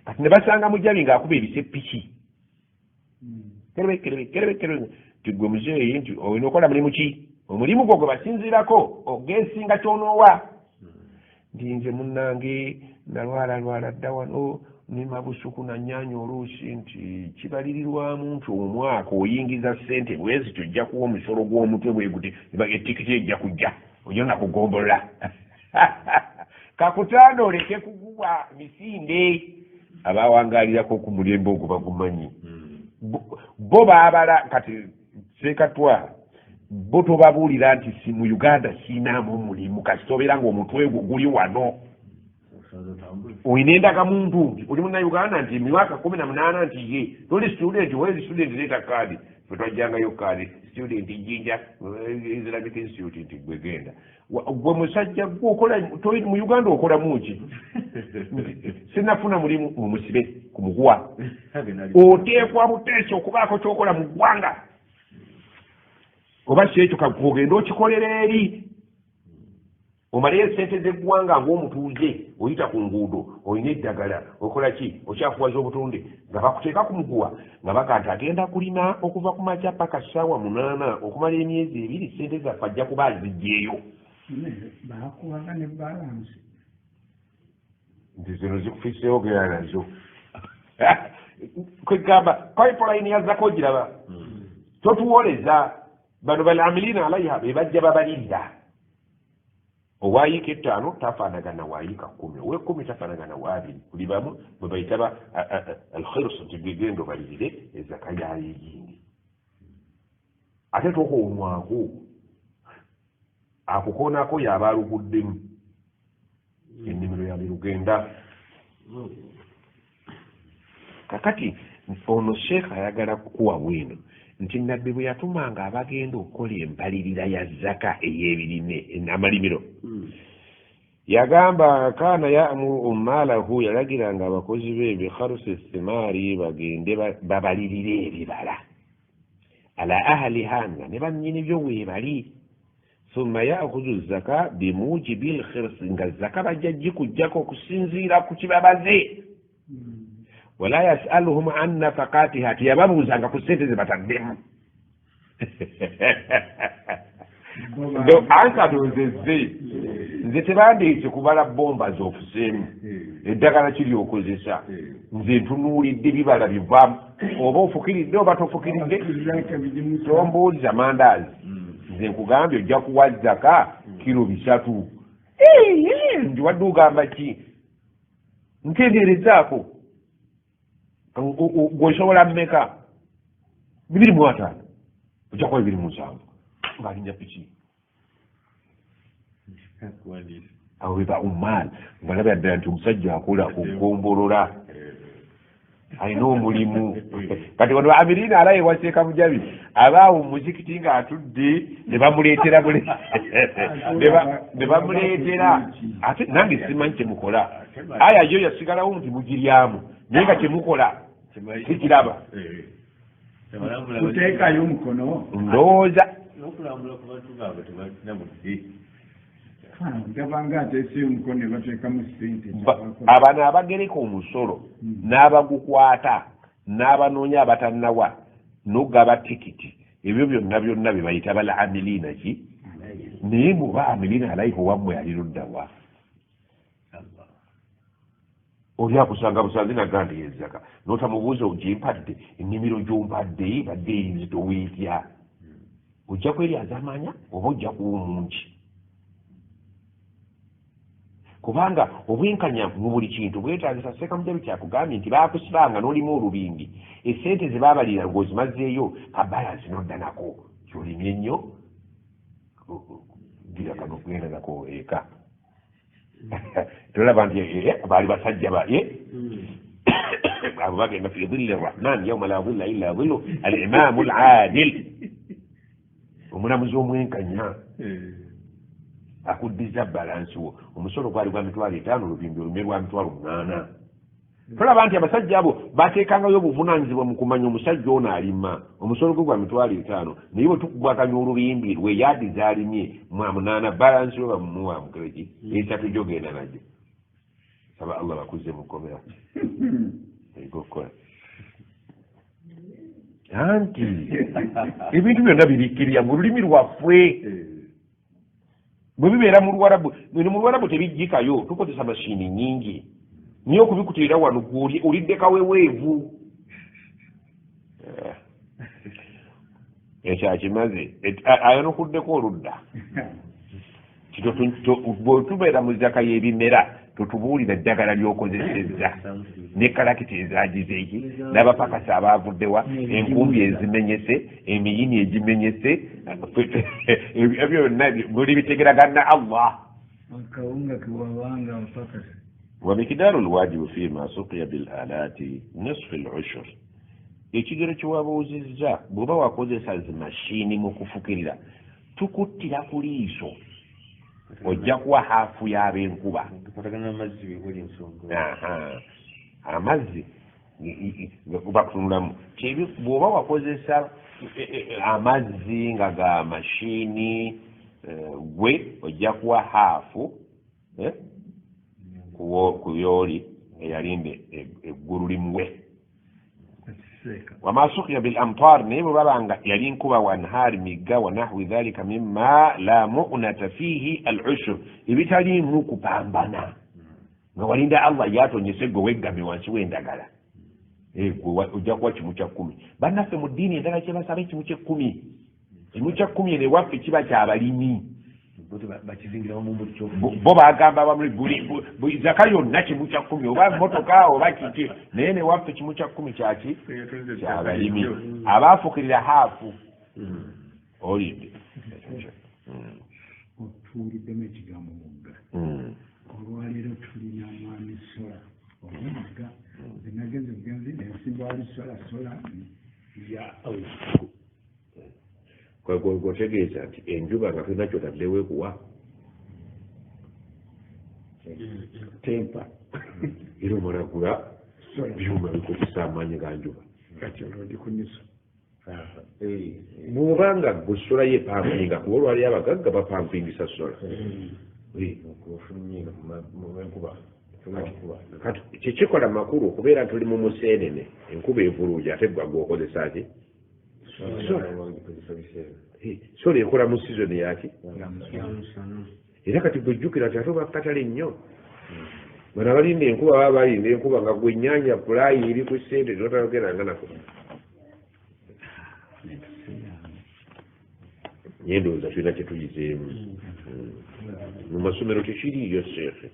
Speaker 3: kati ne basanga mujabi ng'akuba ebisepiki kerebe tigwe muzeeyi nti olina okukola mulimu ki omulimu gwo gwe basinziirako ogeesinga kyonoowa nti nze munnange nalwala dda wano nima busuku na nnyanya oluusi nti kibalirirwamu nti omwaka oyingiza ssente bwezi tojja kuwa omusolo gw'omutwe bweguti etikiti ejja kujja ojja nakugombola kakutanda oleke kuguwa misinde abawangalirako ku mulembe ogwo bagumanyi bo baabala kati sekatwa bo tobabuulira nti si mu Uganda siinaamu omulimu kasi tobeera ng'omutwe gwo guli wano oyina endagamuntu oli muna Uganda nti emyaka 18 nti ye toli student wezi student leeta kaadi fetwajjangayo kaadi student jinja Islamic Institute nti gwegenda gwe musajja gwe mu Uganda okola muki sinafuna mulimu mumusibe ku muguwa oteekwa buteesi okubaako kyokola mu ggwanga oba si ekyo kakugenda okikolera eri omalayo sente z'eggwanga ng'omutuuze oyita ku nguudo olina eddagala okola ki okyakuwaza obutonde nga bakuteeka ku muguwa nga baga nti agenda kulima okuva ku makya paka ssaawa 8 okumala emyezi 2 sente zaffe ajja kuba azijjeeyo
Speaker 4: bakuwaga ne balansi
Speaker 3: nti zino zikufiiseewo gera nazo kwegamba pipeline yazzako ogiraba totuwoleza
Speaker 2: bano balamilina alaiha be bajja babalirira owayiika 5 tafaanagana wayiika 10 owe10 tafaanagana waabiri buli bamu bwe bayitaba alkhirsu nti gegendo balirire ezaka yayo eyindi ate tokoomwako akukoonako yaba aluguddemu ennimiro yali lugenda kakati ono sheekha ayagala kukuwa bwino nti nabbi bwe yatumanga abagenda okukola embalirira ya zaka ey'ebirime amalimiro yagamba kaana ya'muru ummalahu yalagiranga abakozi be bikharusi simaari bagende babalirire ebibala ala ahliha nga ne bannyini byo weebali thumma ya'khudhu zaka bimujibi lkhirsi nga zaka bajja gikujjako okusinziira ku kibabaze wala yasaluhum an nafaqatiha tiyababuuzanga ku ssente ze bataddemu nze tebandeese kubala bomba z'ofuseemu eddagala kiri okozesa nze ntunuulidde bibala bivaamu oba ofukiridde oba tofukiridde tombuuliza mandaazi nze nkugambye ojja kuwa zaka kiro 3 ndi wadde ogamba ki ntenderezaako gwesobola mmeka 25 ojja kuwa 27 ng'alinnya piki awo biba ummaal ng'alabira ddala nti omusajja akola okugombolola alina omulimu kati wano amirina alaye waseeka mujabi abaawo muzikiti ng'atudde ne bamuleetera ne bamuleetera ate nange simanyi kyemukola aya yo yasigalawo nti mugiryamu naye nga kyemukola sikiraba
Speaker 4: kuteekayo omukono
Speaker 2: ndowooza
Speaker 5: n'okulambula ku bantu baabwe tebalina budde
Speaker 4: gabanga ateeseyo omukono ne bateekamu ssente
Speaker 2: abano abagereka omusolo n'abagukwata n'abanoonya abatannawa n'ogaba tikiti ebyo byonna byonna bye bayita bala amilina ki naye muba amilina alayifu wammwe aliruddawa oli akusanga busanze naganda yezaka n'otamubuuza ogimpadde ennimiro gy'ompadde badde erinzito weetya ojja kweryaza amanya oba ojja kuwa omungi kubanga obwenkanya mu buli kintu bwetaagisa sekamujabi kyakugambye nti baakusibanga n'olimu olubingi essente ze baabalira ng'ozimazeeyo kabalansi n'odda nako kyolimye ennyo gira kano kugenda nako eka tolaba nti baali basajja baye abo bagenda fi dhilli rrahman yauma la dhilla illa dhillu alimamu aladil omulamuzi omwenkanya akuddiza balansi wo omusolo gwali gwa 5,000 olubimbi olume lwa 8,000 tolaba nti abasajja abo bateekangayo obuvunaanyizibwa mu kumanya omusajja ono alima omusolo gwe gwa 5,000 naye bwe tukugwakanya olubimbi lwe yaadi zaalimye mu 8 balansi we bamumuwa mukereki esatu gyogenda najyo saba allah bakuze mukomera egokola anti ebintu byonna birikkirira mu lulimi lwaffe bwe bibeera mu luwarabu tebijjikayo tukozesa mashini nyingi niyo okubikutirira wano olidde kaweweevu ekyakimaze ayanokuddeko oludda bwetubeera mu zaka y'ebimera totubuulira eddagala ly'okozesezza ne kalakita ezagize eki n'abapakasi abaavuddewa enkumbi ezimenyese emiyini egimenyese ebyo byonna buli bitegeragana allah
Speaker 4: akawunga kewabanga abapakasi
Speaker 2: ومقدار الواجب فيما سقي بالآلات نصف العشر ekigero kyewabuuzizza bw'oba wakozesa zimashini mu kufukirira tukuttira ku liiso ojja kuwa haafu y'ab'enkuba amazzi bakutunulamu bw'oba wakozesa amazzi nga ga mashini gwe ojja kuwa haafu ku yooli eyalinde eggulu limuwe wama sukiya bil amtar naye bwe babanga yali nkuba wanhaari migga wa nahwi dhalika mimma la mu'nata fihi al ushur ebitaliimu kupambana nga walinda allah yatonyese gwe weggame wansi w'endagala ojja kuwa kimu kya 10 bannaffe mu ddiini endala kye basaba ekimu kye 10 kimu kya kkumi eno ewaffe kiba kyabalimi
Speaker 5: bakizingiramu mu buli
Speaker 2: bo bagamba buli zaka yonna kimu kya kkumi oba motoka oba kiki naye newaffe kimu kya kkumi kyaki kyabalimi abaafukirira haafu olidde
Speaker 4: otuwuliddemu ekigambo mugga olwaleero tulina mwami sola omugga zinageze bugenzi nensimba wali sola ya
Speaker 2: kwekotegeeza nti enjuba nga tulina kyotaddewo ekuwa
Speaker 4: tempa
Speaker 2: era omalagula byuma bikozesa amaanyi ga njuba
Speaker 4: kati olwodi kunisa
Speaker 2: bw'obanga gwe sola yepampinga kuba olwali abagagga bapampingisa sola kati kyekikola makulu okubeera tuli mu museenene enkuba evuluuja ate gwa gwokozesa ki sola ekola mu sizoni yaki era kati gwejjukira ti ate obakatale nnyo bano abalinda enkuba baba balinda enkuba nga gwe ennyanja pulayi eri ku ssente totayogeranga nako naye ndowooza tulina kyetuyizeemu mu masomero tekiriyo seefe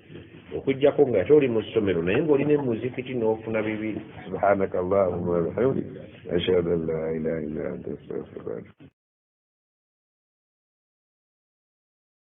Speaker 2: okujjako nga ate oli mu ssomero naye ng'olina emuzikiti n'ofuna bibiri subhanaka allahumma wabihamdik ashhadu an la ilaha illa anta astaghfiruka